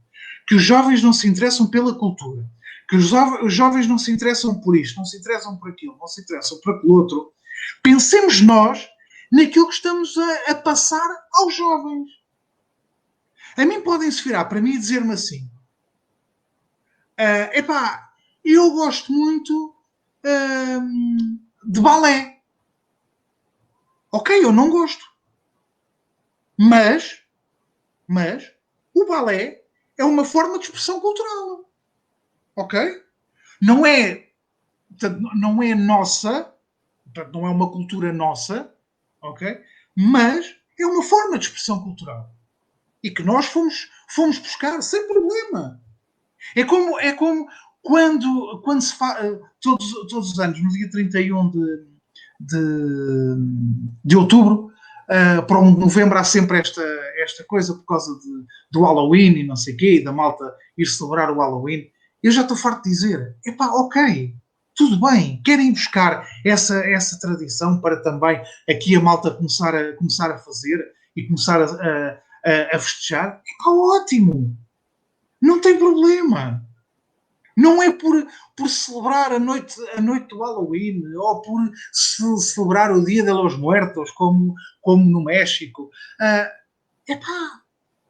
que os jovens não se interessam pela cultura, que os jovens não se interessam por isto, não se interessam por aquilo, não se interessam por aquilo outro, pensemos nós naquilo que estamos a passar aos jovens. A mim podem-se virar para mim e dizer-me assim: eu gosto muito de balé. Ok, eu não gosto. Mas o balé é uma forma de expressão cultural. Ok? Não é nossa, portanto, não é uma cultura nossa, ok? Mas é uma forma de expressão cultural. E que nós fomos buscar sem problema. É como quando se faz, todos os anos, no dia 31 de outubro, para novembro há sempre esta coisa por causa do Halloween e não sei o quê, e da malta ir celebrar o Halloween. Eu já estou farto de dizer, ok, tudo bem, querem buscar essa tradição para também aqui a malta começar a fazer e começar a festejar? Ótimo, não tem problema. Não é por celebrar a noite do Halloween ou por celebrar o Dia de los Muertos, como no México.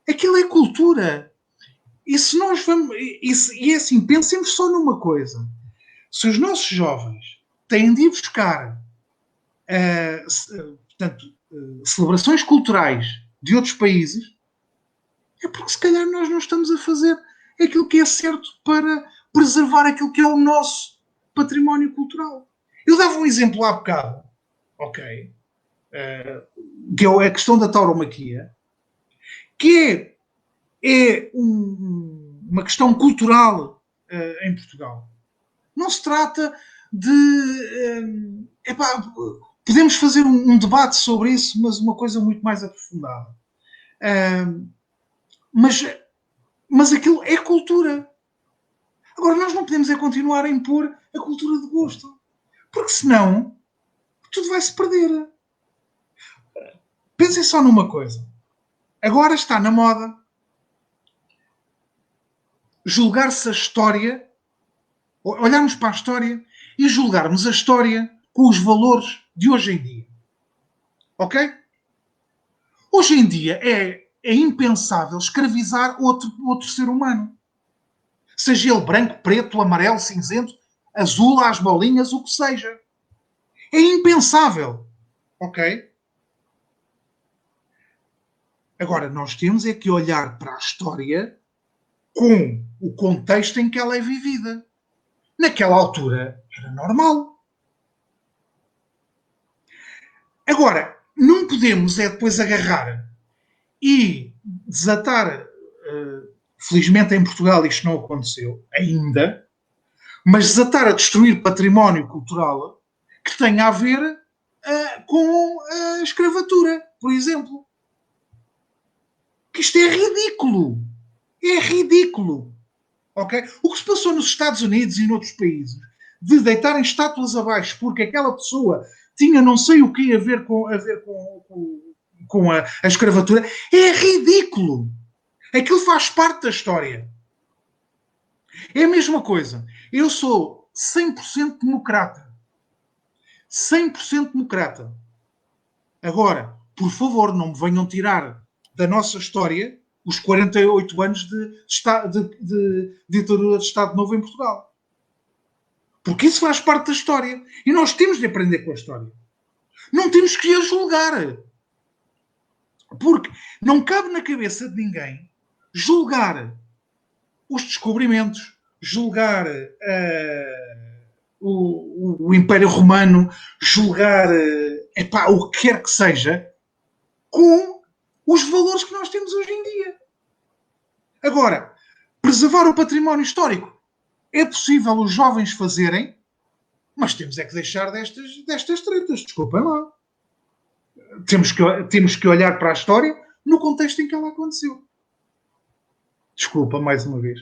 Aquilo é cultura. E se nós vamos. E é assim, pensemos só numa coisa. Se os nossos jovens têm de ir buscar celebrações culturais de outros países, é porque se calhar nós não estamos a fazer aquilo que é certo para preservar aquilo que é o nosso património cultural. Eu dava um exemplo há bocado, ok? Que é a questão da tauromaquia, que é uma questão cultural em Portugal. Não se trata de... podemos fazer um debate sobre isso, mas uma coisa muito mais aprofundada. Mas aquilo é cultura. Agora, nós não podemos continuar a impor a cultura de gosto. Porque senão, tudo vai se perder. Pensem só numa coisa. Agora está na moda julgar-se a história, olharmos para a história e julgarmos a história com os valores de hoje em dia. Ok? Hoje em dia é impensável escravizar outro ser humano. Seja ele branco, preto, amarelo, cinzento, azul, às bolinhas, o que seja. É impensável. Ok? Agora, nós temos é que olhar para a história com o contexto em que ela é vivida. Naquela altura, era normal. Agora, não podemos depois agarrar e desatar... felizmente em Portugal isto não aconteceu ainda, mas desatar a destruir património cultural que tenha a ver com a escravatura, por exemplo. Que isto é ridículo. É ridículo. Okay? O que se passou nos Estados Unidos e noutros países de deitarem estátuas abaixo porque aquela pessoa tinha não sei o que a ver com a escravatura é ridículo. Aquilo faz parte da história. É a mesma coisa. Eu sou 100% democrata. 100% democrata. Agora, por favor, não me venham tirar da nossa história os 48 anos de ditadura de Estado Novo em Portugal. Porque isso faz parte da história. E nós temos de aprender com a história. Não temos que a julgar. Porque não cabe na cabeça de ninguém julgar os descobrimentos, julgar o Império Romano, julgar o que quer que seja, com os valores que nós temos hoje em dia. Agora, preservar o património histórico é possível os jovens fazerem, mas temos é que deixar destas tretas, desculpem lá. Temos que olhar para a história no contexto em que ela aconteceu. Desculpa, mais uma vez.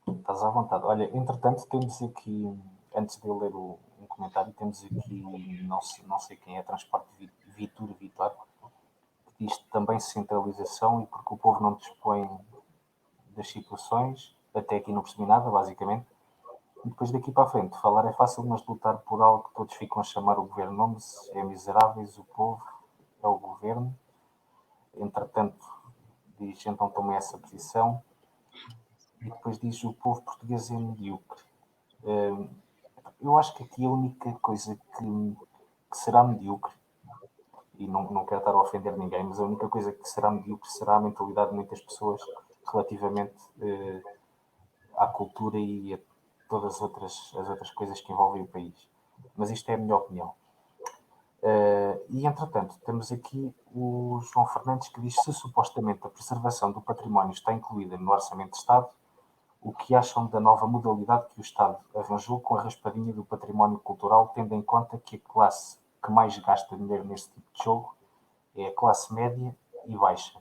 Estás à vontade. Olha, entretanto, temos aqui, antes de eu ler um comentário, temos aqui, não sei quem é, Transporte Vitor, que diz também centralização e porque o povo não dispõe das situações, até aqui não percebi nada, basicamente. E depois daqui para a frente, falar é fácil, mas lutar por algo que todos ficam a chamar o governo nomes é miseráveis, o povo é o governo. Entretanto, diz então também essa posição. E depois diz o povo português é medíocre. Eu acho que aqui a única coisa que será medíocre, e não quero estar a ofender ninguém, mas a única coisa que será medíocre será a mentalidade de muitas pessoas relativamente à cultura e a todas as outras coisas que envolvem o país. Mas isto é a minha opinião. E, entretanto, temos aqui o João Fernandes que diz se supostamente a preservação do património está incluída no Orçamento de Estado, o que acham da nova modalidade que o Estado arranjou com a raspadinha do património cultural, tendo em conta que a classe que mais gasta dinheiro neste tipo de jogo é a classe média e baixa.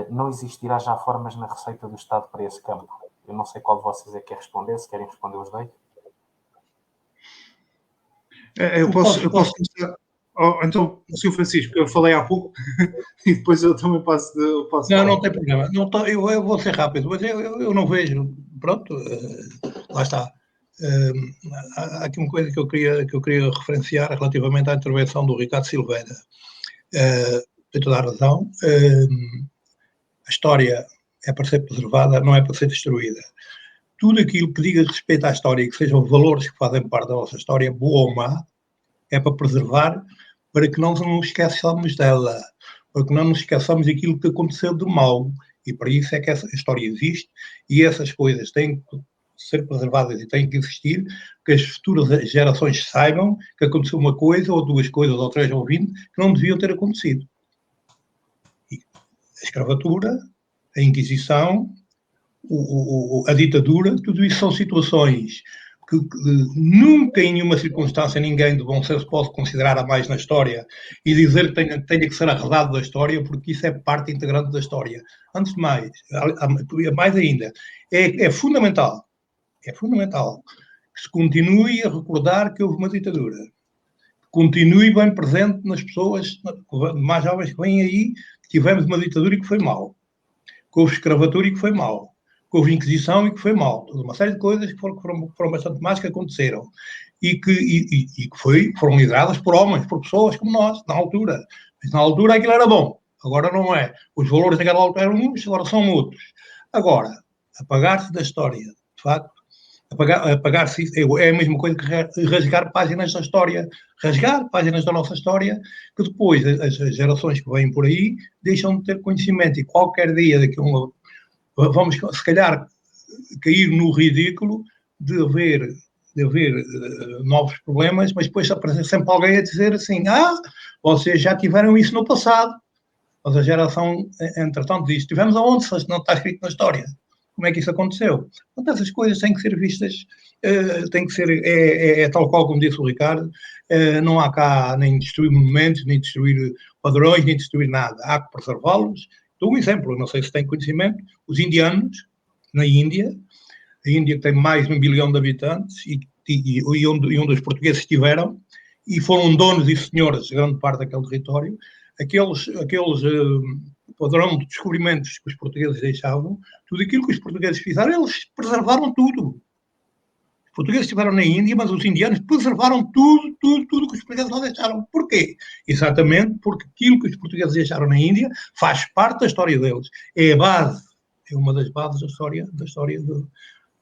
Não existirá já formas na receita do Estado para esse campo? Eu não sei qual de vocês é que quer responder, se querem responder os dois. Eu posso começar. Então, Sr. Francisco, eu falei há pouco e depois eu também posso não tem problema. Eu vou ser rápido, mas eu não vejo. Pronto, lá está. Há aqui uma coisa que eu queria referenciar relativamente à intervenção do Ricardo Silveira. Tem toda a razão. A história é para ser preservada, não é para ser destruída. Tudo aquilo que diga respeito à história e que sejam valores que fazem parte da nossa história, boa ou má, é para preservar, para que não nos esqueçamos dela, para que não nos esqueçamos daquilo que aconteceu de mal. E para isso é que essa história existe e essas coisas têm que ser preservadas e têm que existir, que as futuras gerações saibam que aconteceu uma coisa, ou duas coisas, ou três, ou 20, que não deviam ter acontecido. E a escravatura, a Inquisição, a ditadura, tudo isso são situações que nunca em nenhuma circunstância ninguém de bom senso pode considerar a mais na história e dizer que tenha que ser arredado da história, porque isso é parte integrante da história. Antes de mais ainda, é fundamental que se continue a recordar que houve uma ditadura, que continue bem presente nas pessoas mais jovens que vêm aí, que tivemos uma ditadura e que foi mal, que houve escravatura e que foi mal, que houve Inquisição e que foi mal. Toda uma série de coisas que foram bastante más que aconteceram e que foram lideradas por homens, por pessoas como nós, na altura. Mas na altura aquilo era bom, agora não é. Os valores daquela altura eram uns, agora são outros. Agora, apagar-se da história, de facto, apagar-se é a mesma coisa que rasgar páginas da história, rasgar páginas da nossa história, que depois as gerações que vêm por aí deixam de ter conhecimento e qualquer dia vamos, se calhar, cair no ridículo de haver novos problemas, mas depois aparece sempre alguém a dizer assim, vocês já tiveram isso no passado. Mas a geração, entretanto, diz, tivemos aonde, se não está escrito na história? Como é que isso aconteceu? Portanto, essas coisas têm que ser vistas, tem que ser, é tal qual como disse o Ricardo, não há cá nem destruir monumentos, nem destruir padrões, nem destruir nada. Há que preservá-los. Dou um exemplo, não sei se têm conhecimento, os indianos, na Índia, a Índia tem mais de 1 bilhão de habitantes e onde os portugueses estiveram e foram donos e senhores de grande parte daquele território, aqueles padrão de descobrimentos que os portugueses deixavam, tudo aquilo que os portugueses fizeram, eles preservaram tudo. portugueses estiveram na Índia, mas os indianos preservaram tudo que os portugueses lá deixaram. Porquê? Exatamente porque aquilo que os portugueses deixaram na Índia faz parte da história deles. É a base, é uma das bases da história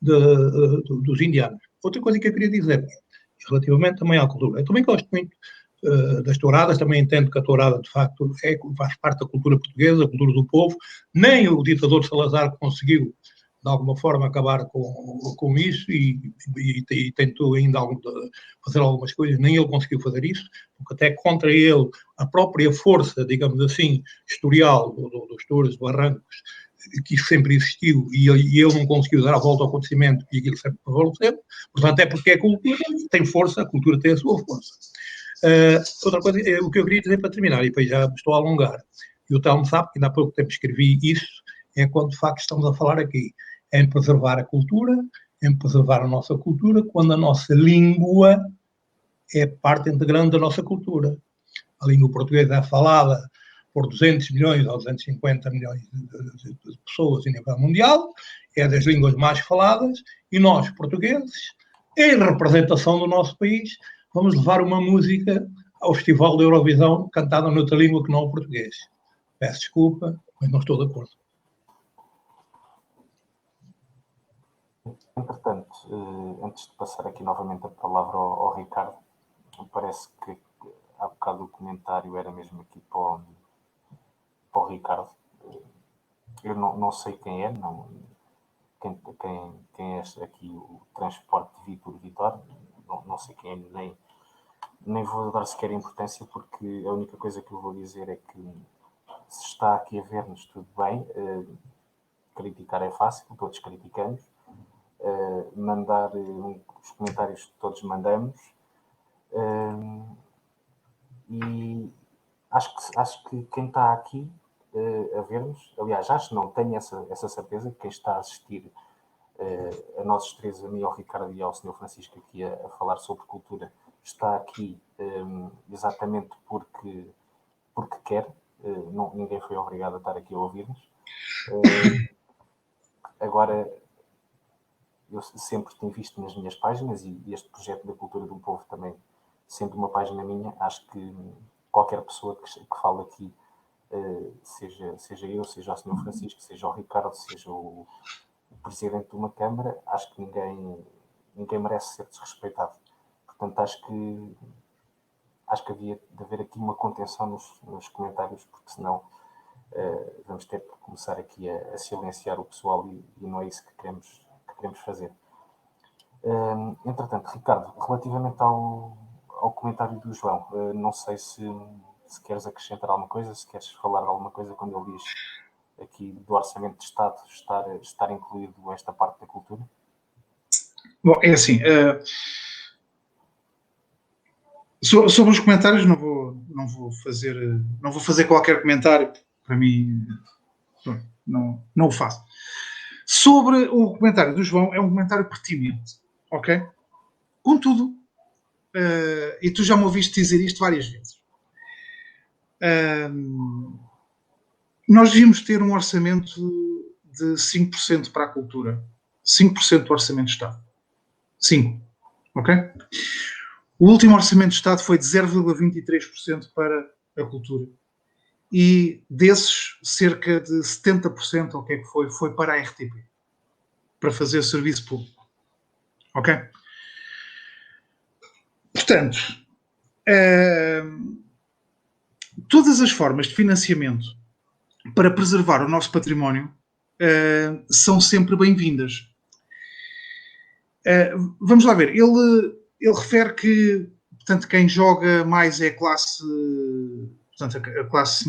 dos indianos. Outra coisa que eu queria dizer, relativamente também à cultura, eu também gosto muito das touradas, também entendo que a tourada, de facto, faz parte da cultura portuguesa, a cultura do povo. Nem o ditador Salazar conseguiu, de alguma forma, acabar com isso e tentou ainda fazer algumas coisas, nem ele conseguiu fazer isso, porque até contra ele, a própria força, digamos assim, historial dos touros, dos arrancos, que isso sempre existiu e ele não conseguiu dar a volta ao acontecimento e aquilo sempre prevaleceu. Portanto, é porque a cultura tem força, a cultura tem a sua força. Outra coisa, o que eu queria dizer para terminar, e depois já me estou a alongar, e o Telmo sabe que ainda há pouco tempo escrevi isso, é quando de facto estamos a falar aqui, em preservar a cultura, em preservar a nossa cultura, quando a nossa língua é parte integrante da nossa cultura. A língua portuguesa é falada por 200 milhões ou 250 milhões de pessoas em nível mundial, é das línguas mais faladas, e nós, portugueses, em representação do nosso país, vamos levar uma música ao Festival da Eurovisão cantada noutra língua que não o português. Peço desculpa, mas não estou de acordo. Entretanto, antes de passar aqui novamente a palavra ao Ricardo, parece que há bocado o comentário era mesmo aqui para o Ricardo. Eu não sei quem é, quem é aqui o transporte de Vitor, não sei quem é, nem vou dar sequer importância, porque a única coisa que eu vou dizer é que se está aqui a ver-nos, tudo bem, criticar é fácil, todos criticamos, mandar os comentários que todos mandamos, e acho que quem está aqui a ver-nos, aliás, acho não, tenho essa certeza que quem está a assistir a nós três, a mim, ao Ricardo e ao Sr. Francisco aqui a falar sobre cultura, está aqui exatamente porque quer, ninguém foi obrigado a estar aqui a ouvir-nos. Agora, eu sempre tenho visto nas minhas páginas, e este projeto da cultura do povo também, sendo uma página minha, acho que qualquer pessoa que fale aqui, seja eu, seja o Sr. Francisco, seja o Ricardo, seja o presidente de uma Câmara, acho que ninguém merece ser desrespeitado. Portanto, acho que havia de haver aqui uma contenção nos comentários, porque senão vamos ter que começar aqui a silenciar o pessoal e não é isso que queremos fazer. Entretanto, Ricardo, relativamente ao comentário do João, não sei se queres acrescentar alguma coisa, se queres falar de alguma coisa quando ele diz aqui do Orçamento de Estado estar incluído esta parte da cultura. Bom, é assim, sobre os comentários não vou fazer qualquer comentário, para mim não o faço. Sobre o comentário do João, é um comentário pertinente, ok? Contudo, e tu já me ouviste dizer isto várias vezes, nós devíamos ter um orçamento de 5% para a cultura. 5% do orçamento de Estado. 5%. Ok? O último orçamento de Estado foi de 0,23% para a cultura. E desses, cerca de 70%, ou o que é que foi para a RTP. Para fazer serviço público. Ok? Portanto, todas as formas de financiamento para preservar o nosso património são sempre bem-vindas. Vamos lá ver. Ele refere que, portanto, quem joga mais é a classe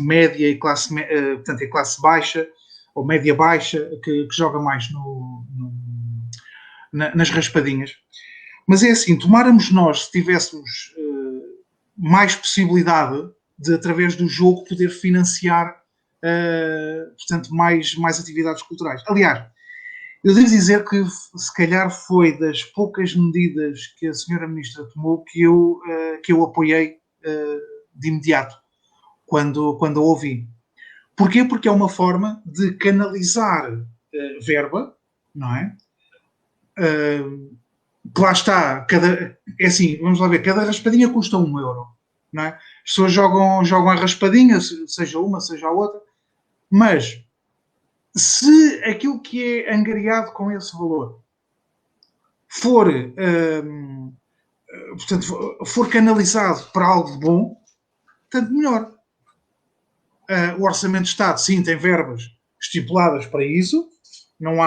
média e portanto, a classe baixa ou média baixa que joga mais nas raspadinhas. Mas é assim, tomáramos nós, se tivéssemos mais possibilidade de, através do jogo, poder financiar portanto, mais atividades culturais. Aliás, eu devo dizer que se calhar foi das poucas medidas que a senhora Ministra tomou que eu apoiei de imediato, quando a ouvi. Porquê? Porque é uma forma de canalizar verba, não é? que lá está, é assim, vamos lá ver, cada raspadinha custa 1 euro, não é? As pessoas jogam a raspadinha, seja uma, seja a outra, mas se aquilo que é angariado com esse valor for, portanto, for canalizado para algo bom, tanto melhor. O Orçamento de Estado, sim, tem verbas estipuladas para isso, não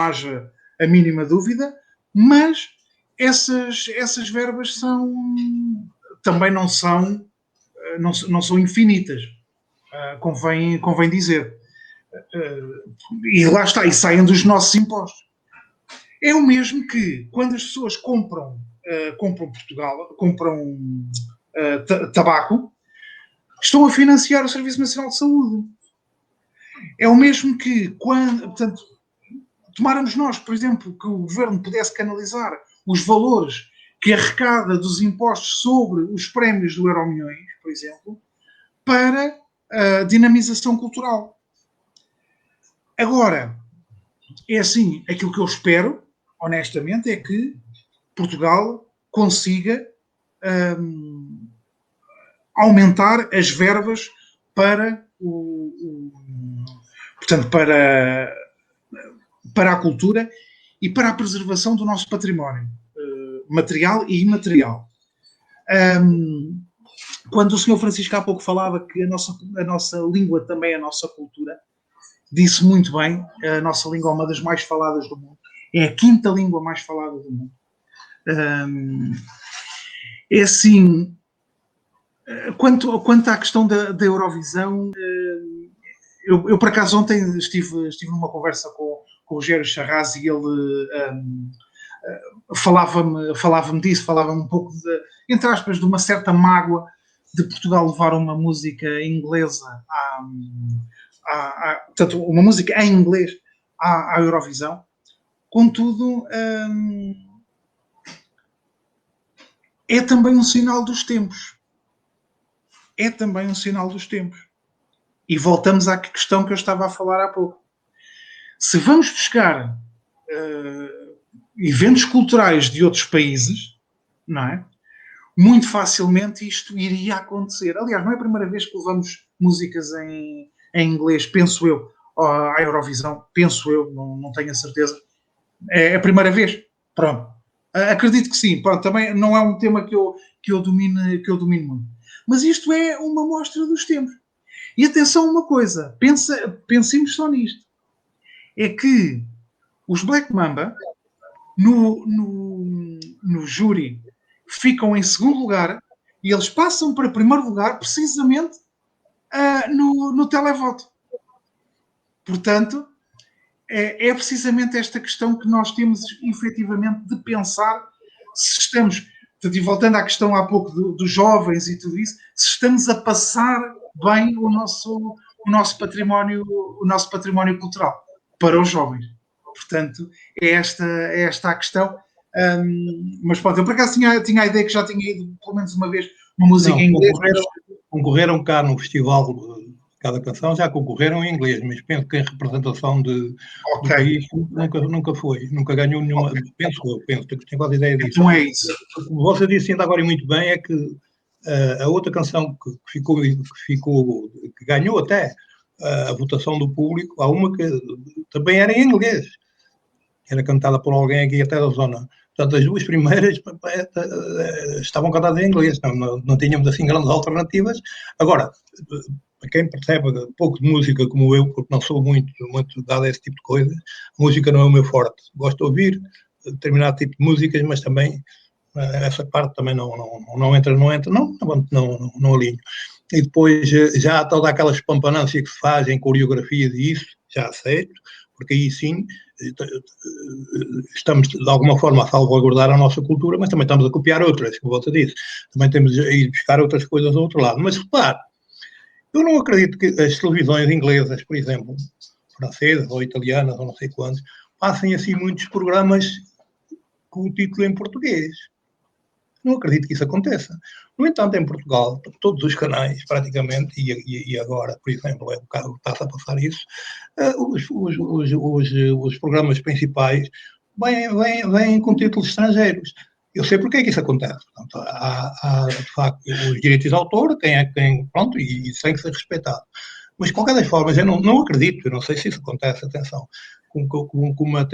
haja a mínima dúvida, mas essas verbas também não são infinitas, convém dizer. E lá está, e saem dos nossos impostos. É o mesmo que quando as pessoas compram tabaco, estão a financiar o Serviço Nacional de Saúde. É o mesmo que portanto, tomáramos nós, por exemplo, que o Governo pudesse canalizar os valores que arrecada dos impostos sobre os prémios do Euromilhões, por exemplo, para a dinamização cultural. Agora, é assim, aquilo que eu espero, honestamente, é que Portugal consiga aumentar as verbas para portanto, para a cultura e para a preservação do nosso património material e imaterial. Quando o Sr. Francisco há pouco falava que a nossa língua também é a nossa cultura, disse muito bem, a nossa língua é uma das mais faladas do mundo, é a 5ª língua mais falada do mundo. É assim, quanto à questão da Eurovisão, eu por acaso ontem estive numa conversa com o Rogério Charraz e ele falava-me disso, falava-me um pouco, entre aspas, de uma certa mágoa de Portugal levar uma música inglesa, portanto, uma música em inglês à Eurovisão. Contudo, é também um sinal dos tempos. É também um sinal dos tempos. E voltamos à questão que eu estava a falar há pouco. Se vamos buscar eventos culturais de outros países, não é? Muito facilmente isto iria acontecer. Aliás, não é a primeira vez que levamos músicas em inglês, penso eu, à Eurovisão, penso eu, não tenho a certeza. É a primeira vez. Pronto. Acredito que sim. Pronto, também não é um tema que eu domine muito. Mas isto é uma mostra dos tempos. E atenção a uma coisa, pensemos só nisto. É que os Black Mamba, no júri, ficam em segundo lugar e eles passam para primeiro lugar precisamente no televoto. Portanto, é precisamente esta questão que nós temos efetivamente de pensar se estamos, e voltando à questão há pouco dos jovens e tudo isso, se estamos a passar bem o nosso património cultural para os jovens. Portanto, é esta a questão. Mas pronto, eu por acaso tinha a ideia que já tinha ido pelo menos uma vez uma música em inglês. Concorreram cá no festival de cada canção, já concorreram em inglês, mas penso que em representação do país nunca foi, nunca ganhou nenhuma. Penso que tenho quase ideia disso. Então é isso. Como você disse ainda agora e muito bem, é que a outra canção que ganhou até a votação do público, há uma que também era em inglês, era cantada por alguém aqui até da zona. Portanto, as duas primeiras estavam cantadas em inglês, não tínhamos assim grandes alternativas. Agora, para quem percebe pouco de música como eu, porque não sou muito dado a esse tipo de coisas, a música não é o meu forte. Gosto de ouvir determinado tipo de músicas, mas também essa parte também não alinho. E depois já toda aquela espampanância que se faz em coreografias e isso, já aceito, porque aí sim estamos de alguma forma a salvaguardar a nossa cultura, mas também estamos a copiar outras, como você disse. Também temos a ir buscar outras coisas ao outro lado. Mas repare, eu não acredito que as televisões inglesas, por exemplo, francesas ou italianas ou não sei quantos, passem assim muitos programas com o título em português. Não acredito que isso aconteça. No entanto, em Portugal, todos os canais, praticamente, e agora, por exemplo, é o caso que está a passar isso, os programas principais vêm com títulos estrangeiros. Eu sei porque é que isso acontece. Portanto, há de facto, os direitos de autor, pronto, e isso tem que ser respeitado. Mas, de qualquer das formas, eu não acredito, eu não sei se isso acontece, atenção, com a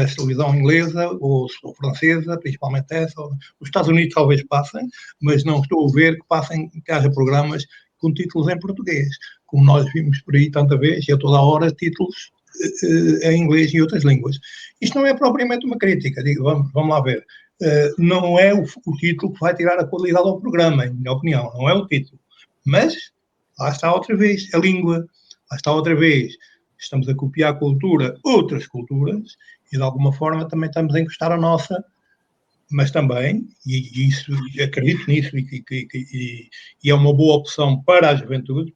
televisão inglesa ou francesa, principalmente essa. Os Estados Unidos talvez passem, mas não estou a ver que haja programas com títulos em português, como nós vimos por aí tanta vez, e a toda a hora, títulos em inglês e outras línguas. Isto não é propriamente uma crítica, digo, vamos lá ver. Não é o título que vai tirar a qualidade ao programa, em minha opinião, não é o título. Mas, lá está outra vez, a língua, lá está outra vez, estamos a copiar a cultura, outras culturas, e de alguma forma também estamos a encostar a nossa, mas também, e isso, acredito nisso, e é uma boa opção para a juventude,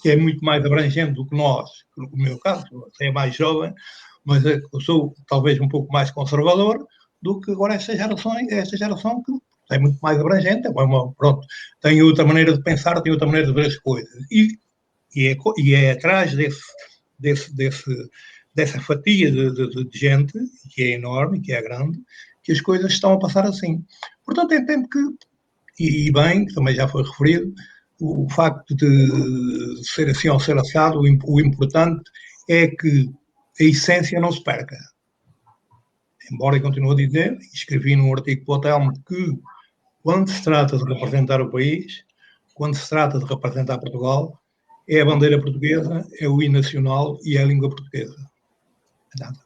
que é muito mais abrangente do que nós, no meu caso, é mais jovem, mas eu sou talvez um pouco mais conservador do que agora esta geração que é muito mais abrangente, pronto, tem outra maneira de pensar, tem outra maneira de ver as coisas. E é atrás dessa fatia de gente, que é enorme, que é grande, que as coisas estão a passar assim. Portanto, entendo que, e bem, também já foi referido, o facto de ser assim ou ser assado, o importante é que a essência não se perca. Embora eu continue a dizer, escrevi num artigo para o Telmo, que quando se trata de representar o país, quando se trata de representar Portugal, é a bandeira portuguesa, é o hino nacional e é a língua portuguesa. Nada.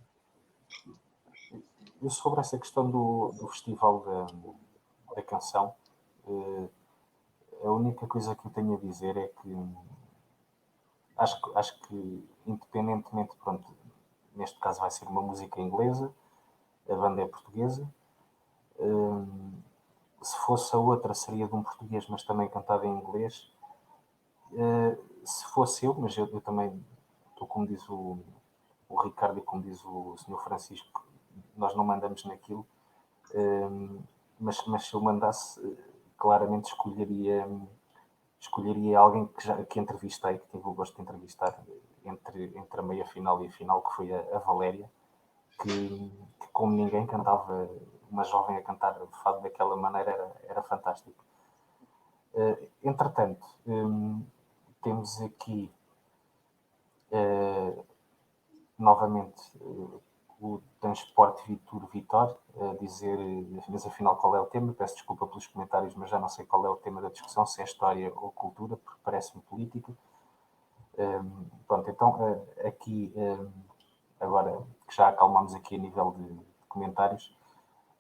E sobre essa questão do Festival da Canção, a única coisa que eu tenho a dizer é que acho que independentemente, pronto, neste caso vai ser uma música inglesa, a banda é portuguesa. Se fosse a outra seria de um português, mas também cantada em inglês. Se fosse eu, mas eu também estou, como diz o Ricardo e como diz o Sr. Francisco, nós não mandamos naquilo, mas se eu mandasse, claramente escolheria alguém que entrevistei, que tive o gosto de entrevistar entre a meia final e a final, que foi a Valéria, que como ninguém cantava, uma jovem a cantar fado daquela maneira era fantástico. Entretanto, temos aqui novamente o Transporte Vitor a dizer, mas afinal qual é o tema? Peço desculpa pelos comentários, mas já não sei qual é o tema da discussão, se é história ou cultura, porque parece-me política. Pronto, então aqui, agora que já acalmamos aqui a nível de comentários,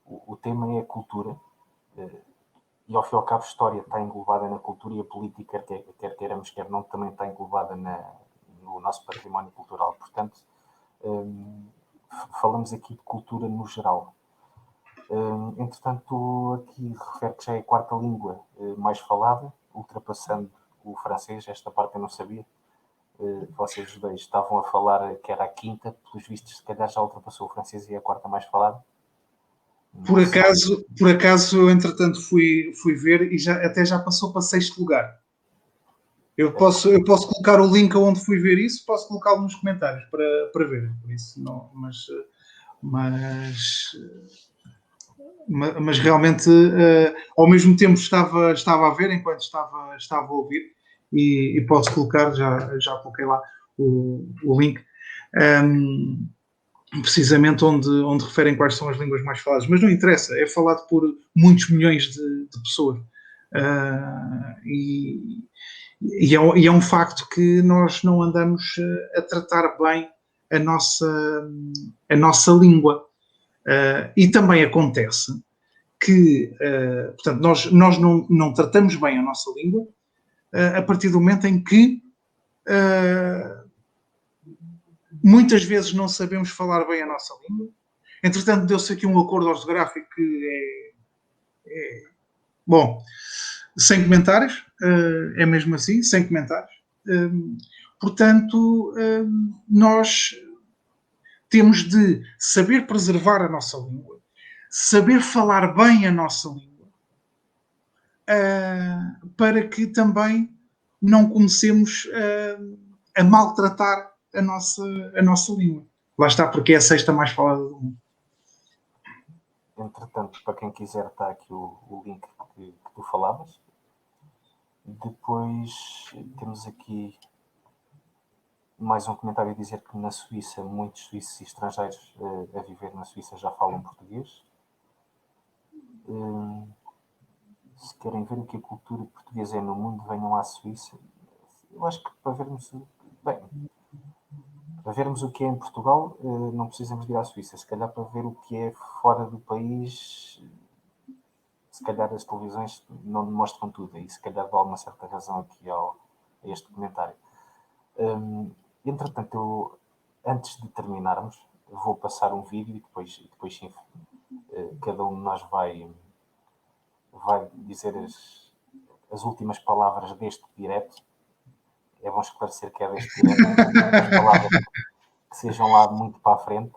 o tema é a cultura, e ao fim e ao cabo a história está englobada na cultura e a política, quer queiramos, quer não, também está englobada no nosso património cultural. Portanto, falamos aqui de cultura no geral. Entretanto, aqui refere que já é a quarta língua mais falada, ultrapassando o francês. Esta parte eu não sabia. Vocês os dois estavam a falar que era a quinta, pelos vistos, se calhar já ultrapassou o francês e é a quarta mais falada. Por acaso, entretanto, fui ver e até já passou para 6º lugar. Eu posso colocar o link onde fui ver isso, posso colocá-lo nos comentários para ver. Por isso, não, mas realmente, ao mesmo tempo estava a ver enquanto estava a ouvir, e posso colocar, já coloquei lá o link, precisamente onde referem quais são as línguas mais faladas, mas não interessa, é falado por muitos milhões de pessoas. E é um facto que nós não andamos a tratar bem a nossa língua. E também acontece que, portanto, nós não tratamos bem a nossa língua a partir do momento em que muitas vezes não sabemos falar bem a nossa língua. Entretanto, deu-se aqui um acordo ortográfico que bom, sem comentários, é mesmo assim, sem comentários. Portanto, nós temos de saber preservar a nossa língua, saber falar bem a nossa língua, para que também não comecemos a maltratar a nossa língua. Lá está, porque é a sexta mais falada do mundo. Entretanto, para quem quiser, está aqui o link que tu falavas. Depois temos aqui mais um comentário a dizer que na Suíça muitos suíços e estrangeiros a viver na Suíça já falam português. Se querem ver o que a cultura portuguesa é no mundo, venham à Suíça. Eu acho que para vermos o que é em Portugal, não precisamos de ir à Suíça. Se calhar para ver o que é fora do país, se calhar as televisões não mostram tudo. E se calhar dá uma certa razão aqui a este comentário. Entretanto, eu, antes de terminarmos, vou passar um vídeo e depois sim, cada um de nós vai dizer as últimas palavras deste direto. É bom esclarecer que é deste direto, as palavras que sejam lá muito para a frente,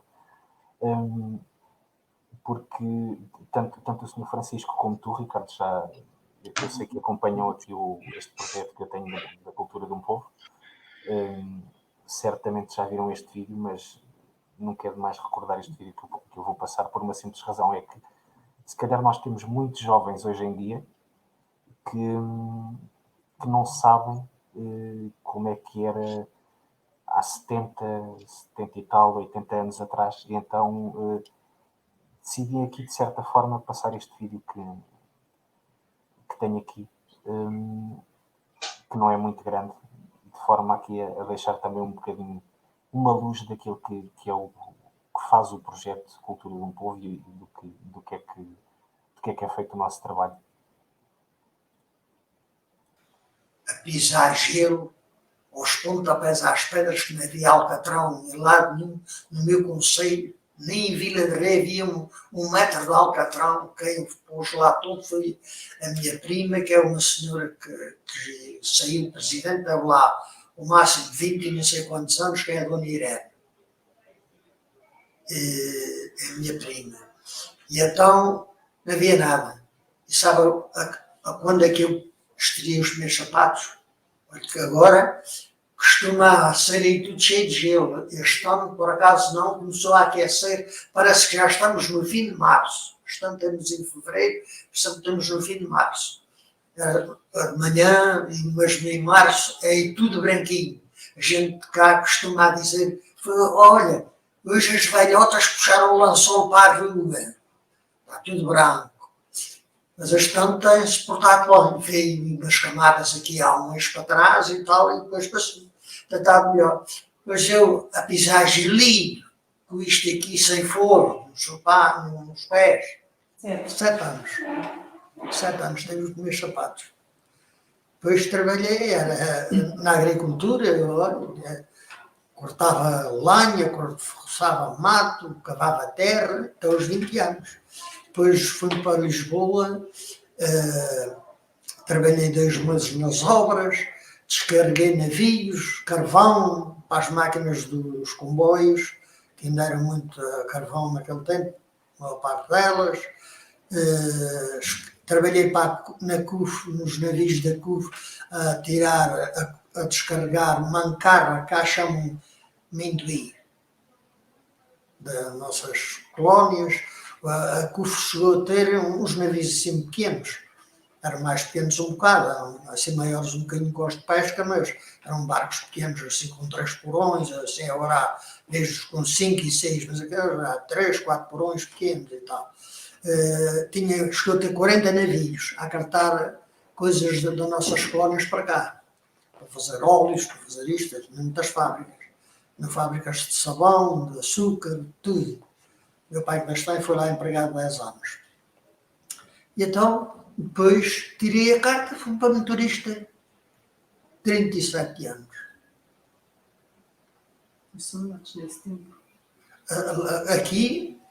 porque tanto o Sr. Francisco como tu, Ricardo, eu sei que acompanham aqui este projeto que eu tenho da cultura de um povo. Certamente já viram este vídeo, mas nunca é demais recordar este vídeo que eu vou passar por uma simples razão, é que se calhar nós temos muitos jovens hoje em dia que não sabem como é que era há 70 e tal, 80 anos atrás, e então decidi aqui de certa forma passar este vídeo que tenho aqui, que não é muito grande, de forma aqui a deixar também um bocadinho uma luz daquilo que faz o projeto Cultura de um Povo e do que é que é feito o nosso trabalho. A pisar gelo, aos pontapés às pedras, que não havia alcatrão em lado nenhum no meu concelho, nem em Vila de Ré havia um metro de alcatrão. Quem pôs lá todo foi a minha prima, que é uma senhora que saiu presidente, deve lá o máximo de 20 e não sei quantos anos, que é a dona Irene. É a minha prima. E então não havia nada. E sabe quando é que eu estirei os meus sapatos? Porque agora costuma ser aí tudo cheio de gelo. Este ano, por acaso, não começou a aquecer. Parece que já estamos no fim de março. Estamos em fevereiro, estamos no fim de março. De manhã, mas em março, é tudo branquinho. A gente cá costuma dizer, olha, hoje as velhotas puxaram o lençol para a rua. Está tudo branco. Mas este ano tem-se portado bem. Veio umas camadas aqui há um mês para trás e tal, e depois está melhor. Mas eu, a pisar gelido, com isto aqui sem forno, nos pés, 7 anos. 7 anos tenho os meus sapatos. Depois trabalhei na agricultura, cortava lenha, roçava mato, cavava terra, até aos 20 anos. Depois fui para Lisboa, trabalhei 2 meses nas obras, descarreguei navios, carvão para as máquinas dos comboios, que ainda era muito carvão naquele tempo, a maior parte delas. Trabalhei na CUF, nos navios da CUF, a descarregar mancarra, cá chamam Minduí, das nossas colónias. A CUF chegou a ter uns navios assim pequenos, eram mais pequenos um bocado, eram assim maiores um bocadinho com os de pesca, mas eram barcos pequenos, assim com 3 porões, assim agora há desde com 5 e 6, mas aqueles há 3, 4 porões pequenos e tal. Chegou a ter 40 navios a cartar coisas das nossas colónias para cá, para fazer óleos, para fazer isto, muitas fábricas. Fábricas de sabão, de açúcar, tudo. Meu pai bastante foi lá empregado 10 anos. E então, depois tirei a carta, fui para motorista, 37 anos. Isso não nesse tempo. Aqui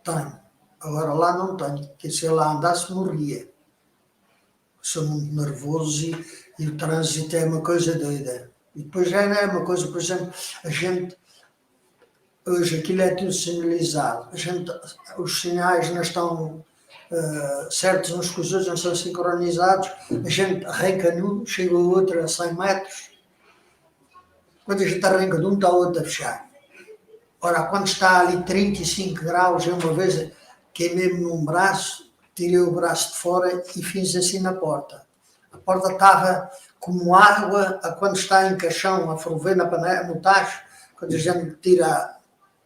tenho. Agora lá não tenho, porque se eu lá andasse morria. Sou muito nervoso e o trânsito é uma coisa doida. E depois já não é uma coisa, por exemplo, a gente, hoje aquilo é tudo sinalizado, os sinais não estão certos uns com os outros, não são sincronizados, a gente arranca num, chega o outro a 100 metros, quando a gente arranca de um está o outro a fechar. Ora, quando está ali 35 graus, eu uma vez queimei-me num braço, tirei o braço de fora e fiz assim na porta. A porta estava como água, a quando está em caixão, a ferver na panela, no tacho, quando a gente tira,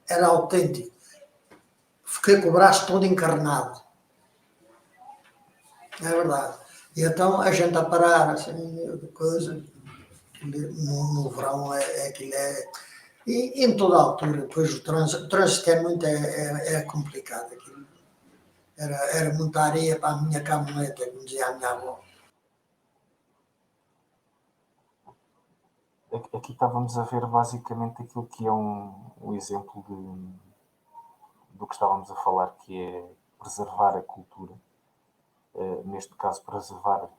era autêntico. Fiquei com o braço todo encarnado. É verdade. E então a gente a parar, assim, coisa, no verão aquilo é. E em toda a altura, depois o trânsito é muito complicado. Aquilo. Era muita areia para a minha caminhoneta, como dizia a minha avó. Aqui estávamos a ver basicamente aquilo que é um exemplo do que estávamos a falar, que é preservar a cultura. Neste caso, preservar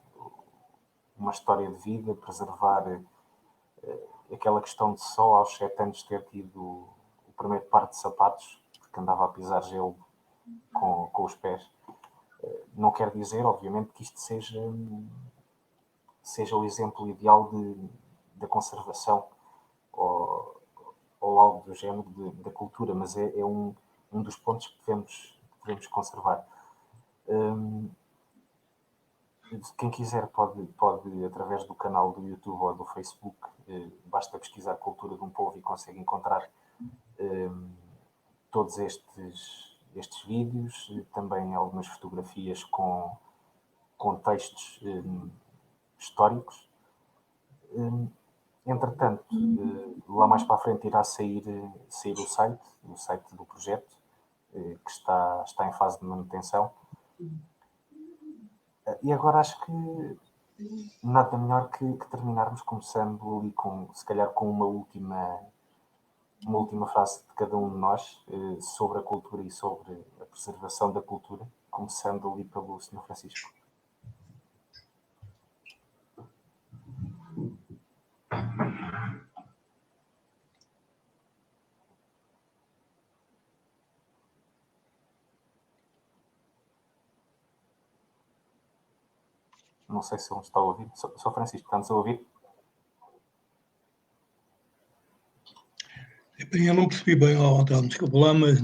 uma história de vida, preservar aquela questão de só aos 7 anos ter tido o primeiro par de sapatos, porque andava a pisar gelo com os pés. Não quer dizer, obviamente, que isto seja o exemplo ideal da conservação ou algo do género da cultura, mas é um dos pontos que devemos conservar. Quem quiser pode, através do canal do YouTube ou do Facebook, basta pesquisar Cultura de um Povo e consegue encontrar todos estes vídeos, também algumas fotografias com textos históricos. Entretanto, lá mais para a frente irá sair o site do projeto, que está em fase de manutenção. E agora acho que nada melhor que terminarmos começando ali se calhar com uma última frase de cada um de nós sobre a cultura e sobre a preservação da cultura, começando ali pelo Sr. Francisco. Não sei se ele está a ouvir. Sr. Francisco, está-nos a ouvir? Eu não percebi bem, António, desculpa lá, mas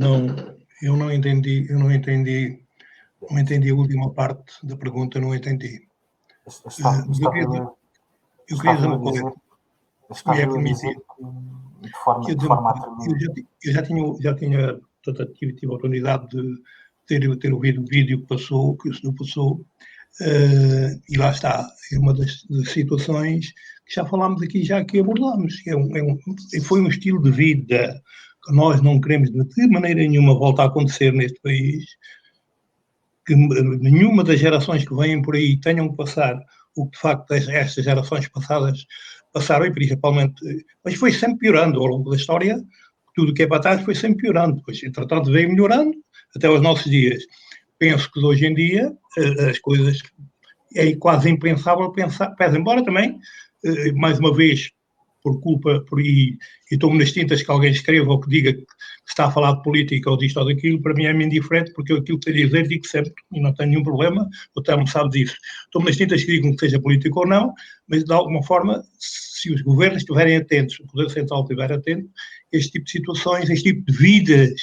eu não entendi a última parte da pergunta, não entendi. Eu queria dizer uma coisa. Estava a dizer que, de forma a terminar. Eu já tinha, portanto, tive a oportunidade de ter ouvido o vídeo que o senhor passou, e lá está, é uma das situações que já falámos aqui, já que abordámos. Foi um estilo de vida que nós não queremos de maneira nenhuma voltar a acontecer neste país, que nenhuma das gerações que vêm por aí tenham que passar o que de facto estas gerações passadas passaram, e principalmente, mas foi sempre piorando ao longo da história, tudo o que é para trás foi sempre piorando, pois entretanto veio melhorando até aos nossos dias. Penso que hoje em dia as coisas é quase impensável pensar, pese embora também, mais uma vez, por culpa, e estou-me nas tintas que alguém escreva ou que diga que está a falar de política ou disto ou daquilo, para mim é-me indiferente, porque eu aquilo que tenho a dizer digo sempre e não tenho nenhum problema, o Telmo sabe disso. Estou-me nas tintas que digam que seja político ou não, mas de alguma forma, se os governos estiverem atentos, o Poder Central estiver atento, este tipo de situações, este tipo de vidas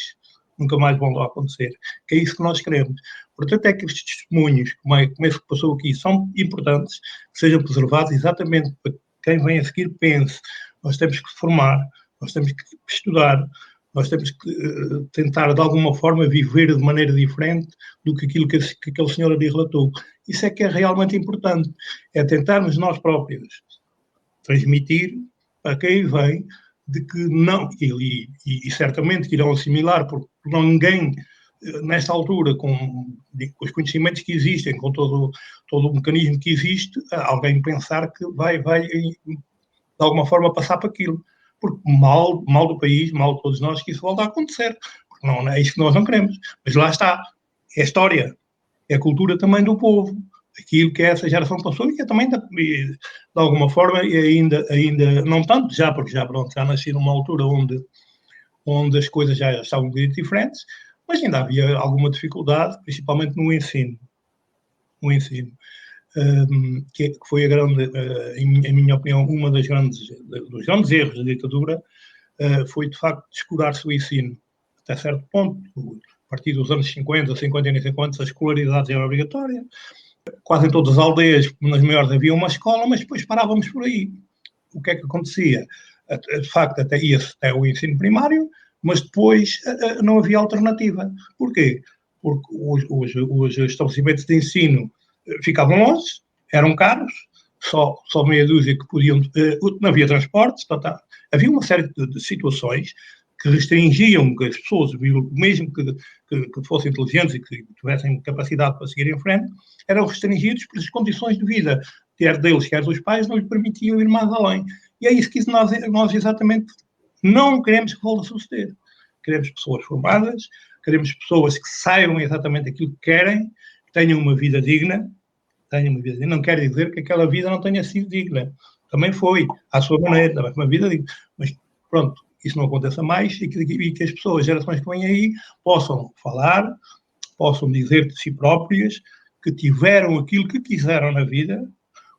nunca mais vão lá acontecer, que é isso que nós queremos. Portanto, é que estes testemunhos, como esse que passou aqui, são importantes, que sejam preservados exatamente para que quem vem a seguir pense. Nós temos que formar, nós temos que estudar, nós temos que tentar, de alguma forma, viver de maneira diferente do que aquilo que aquele senhor ali relatou. Isso é que é realmente importante, é tentarmos nós próprios transmitir a quem vem de que não, e certamente que irão assimilar, porque ninguém, nesta altura, com os conhecimentos que existem, com todo o mecanismo que existe, alguém pensar que vai de alguma forma passar para aquilo. Porque mal do país, mal de todos nós, que isso volta a acontecer. Porque não é isso que nós não queremos. Mas lá está, é a história, é a cultura também do povo. Aquilo que essa geração passou e que é também, de alguma forma, e ainda não tanto, porque já nasci numa altura onde as coisas já estavam muito diferentes, mas ainda havia alguma dificuldade, principalmente no ensino. Que foi a grande, em minha opinião, dos grandes erros da ditadura, foi, de facto, descurar-se o ensino até certo ponto. A partir dos anos 50, 50 e nem sei quantos, a escolaridade era obrigatória. Quase em todas as aldeias, nas maiores, havia uma escola, mas depois parávamos por aí. O que é que acontecia? De facto, até ia-se até o ensino primário, mas depois não havia alternativa. Porquê? Porque os estabelecimentos de ensino ficavam longe, eram caros, só meia dúzia que podiam... Não havia transportes, havia uma série de situações que restringiam que as pessoas, mesmo que fossem inteligentes e que tivessem capacidade para seguir em frente, eram restringidos por as condições de vida, quer deles, quer dos pais, não lhes permitiam ir mais além. E é isso que nós exatamente não queremos que volte a suceder. Queremos pessoas formadas, queremos pessoas que saibam exatamente aquilo que querem, que tenham uma vida digna. Não quer dizer que aquela vida não tenha sido digna. Também foi, à sua maneira, também foi uma vida digna. Mas pronto, isso não aconteça mais e que as pessoas, as gerações que vêm aí, possam falar, possam dizer de si próprias que tiveram aquilo que quiseram na vida,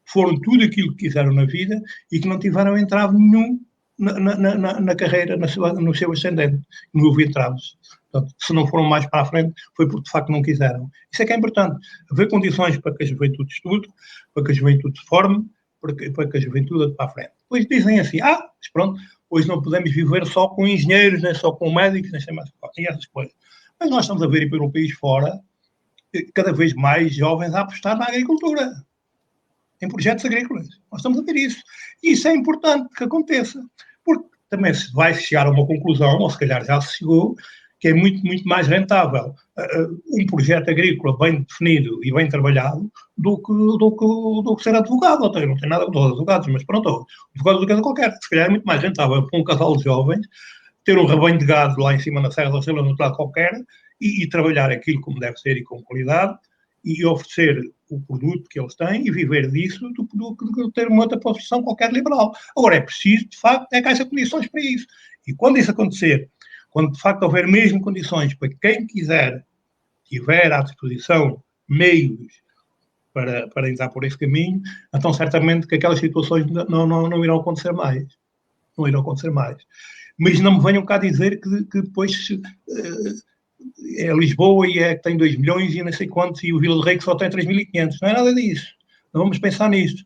foram tudo aquilo que quiseram na vida e que não tiveram entrave nenhum na carreira, no seu ascendente. Não houve entraves. Portanto, se não foram mais para a frente, foi porque de facto não quiseram. Isso é que é importante. Haver condições para que a juventude estude, para que a juventude se forme, para que a juventude ande para a frente. Depois dizem assim, mas pronto, hoje não podemos viver só com engenheiros, nem só com médicos, nem sei mais e essas coisas. Mas nós estamos a ver pelo país fora, cada vez mais jovens a apostar na agricultura, em projetos agrícolas. Nós estamos a ver isso. E isso é importante que aconteça, porque também se vai chegar a uma conclusão, ou se calhar já se chegou, que é muito, muito mais rentável um projeto agrícola bem definido e bem trabalhado do que ser advogado. Até não tem nada com os advogados, mas pronto, advogado qualquer. Se calhar é muito mais rentável para um casal de jovens ter um rebanho de gado lá em cima na Serra da Estrela, no lado qualquer, e trabalhar aquilo como deve ser e com qualidade, e oferecer o produto que eles têm e viver disso do que ter uma outra profissão qualquer liberal. Agora, é preciso, de facto, que haja condições para isso. E quando isso acontecer, quando de facto houver mesmo condições para quem quiser, tiver à disposição meios para entrar por esse caminho, então certamente que aquelas situações não irão acontecer mais. Não irão acontecer mais. Mas não me venham cá dizer que depois é Lisboa e é que tem 2 milhões e não sei quantos, e o Vila do Rei que só tem 3.500. Não é nada disso. Não vamos pensar nisto.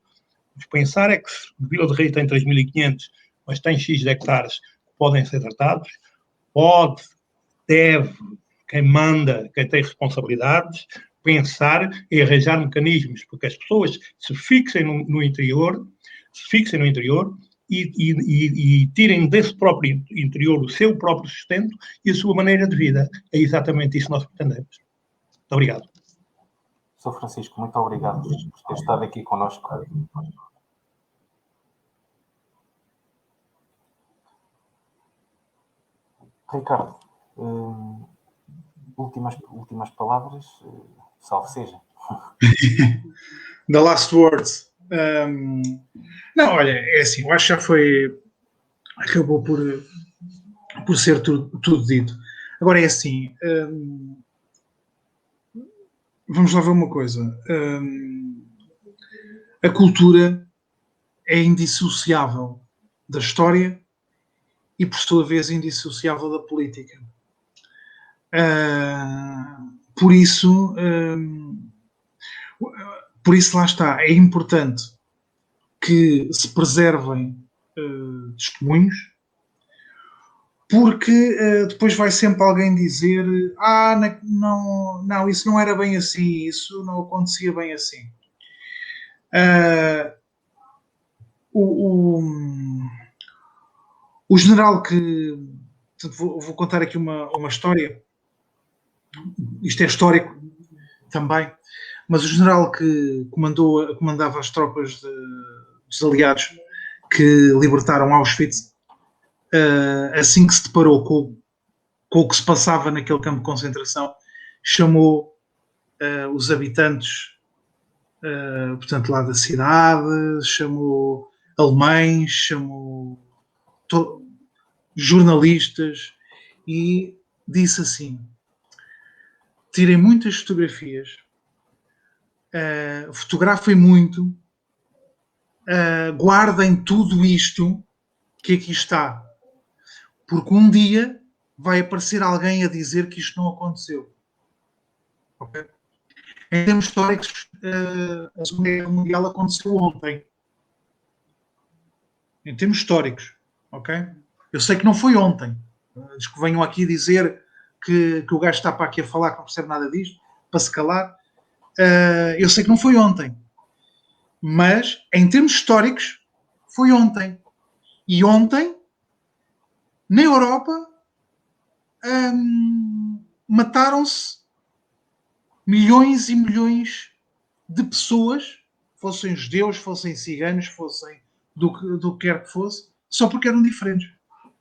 Vamos pensar é que o Vila do Rei tem 3.500, mas tem X de hectares que podem ser tratados. Pode, deve, quem manda, quem tem responsabilidades, pensar e arranjar mecanismos para que as pessoas se fixem no interior, e tirem desse próprio interior o seu próprio sustento e a sua maneira de vida. É exatamente isso que nós pretendemos. Muito obrigado. Sr. Francisco, muito obrigado por ter estado aqui connosco. Ricardo, últimas palavras, salve seja. The last words. Não, olha, é assim, eu acho que já foi, acabou por ser tudo dito. Agora é assim, vamos lá ver uma coisa. A cultura é indissociável da história e, por sua vez, indissociável da política. Por isso, lá está, é importante que se preservem testemunhos, porque depois vai sempre alguém dizer não, isso não era bem assim, isso não acontecia bem assim. O general que... Vou contar aqui uma história. Isto é histórico também. Mas o general que comandava as tropas dos aliados que libertaram Auschwitz, assim que se deparou com o que se passava naquele campo de concentração, chamou os habitantes, portanto, lá da cidade, chamou alemães, chamou jornalistas e disse assim: tirem muitas fotografias, fotografem muito, guardem tudo isto que aqui está, Porque um dia vai aparecer alguém a dizer que isto não aconteceu. Okay? Em termos históricos, a Segunda Guerra Mundial aconteceu ontem. Em termos históricos. Okay? Eu sei que não foi ontem. Diz que venham aqui dizer que o gajo está para aqui a falar que não percebe nada disto, para se calar. Eu sei que não foi ontem. Mas, em termos históricos, foi ontem. E ontem, na Europa, mataram-se milhões e milhões de pessoas, fossem judeus, fossem ciganos, fossem do que quer que fosse, só porque eram diferentes.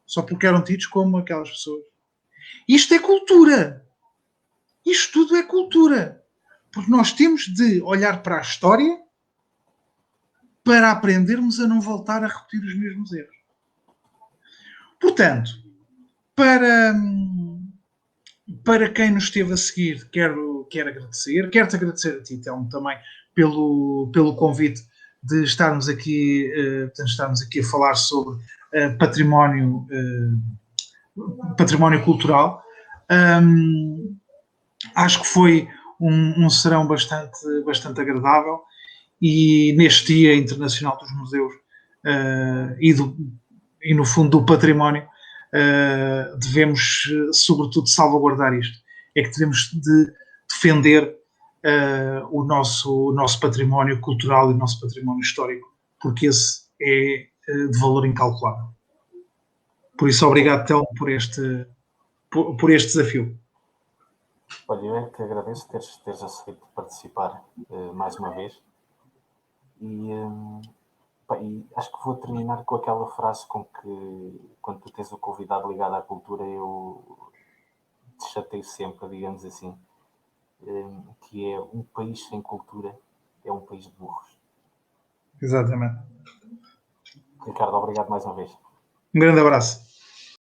Só porque eram tidos como aquelas pessoas. Isto é cultura. Isto tudo é cultura. Porque nós temos de olhar para a história para aprendermos a não voltar a repetir os mesmos erros. Portanto, para quem nos esteve a seguir, quero agradecer. Quero-te agradecer a ti, Telmo, também pelo convite de estarmos aqui a falar sobre património cultural. Acho que foi um serão bastante agradável, e neste Dia Internacional dos Museus e no fundo do património, devemos sobretudo salvaguardar isto. É que devemos de defender o nosso património cultural e o nosso património histórico, porque esse é de valor incalculável. Por isso, obrigado, Telmo, por este desafio. Olha, eu é que agradeço teres aceito participar mais uma vez. E acho que vou terminar com aquela frase com que, quando tu tens o convidado ligado à cultura, eu te chateio sempre, digamos assim, que é: um país sem cultura é um país de burros. Exatamente. Ricardo, obrigado mais uma vez. Um grande abraço.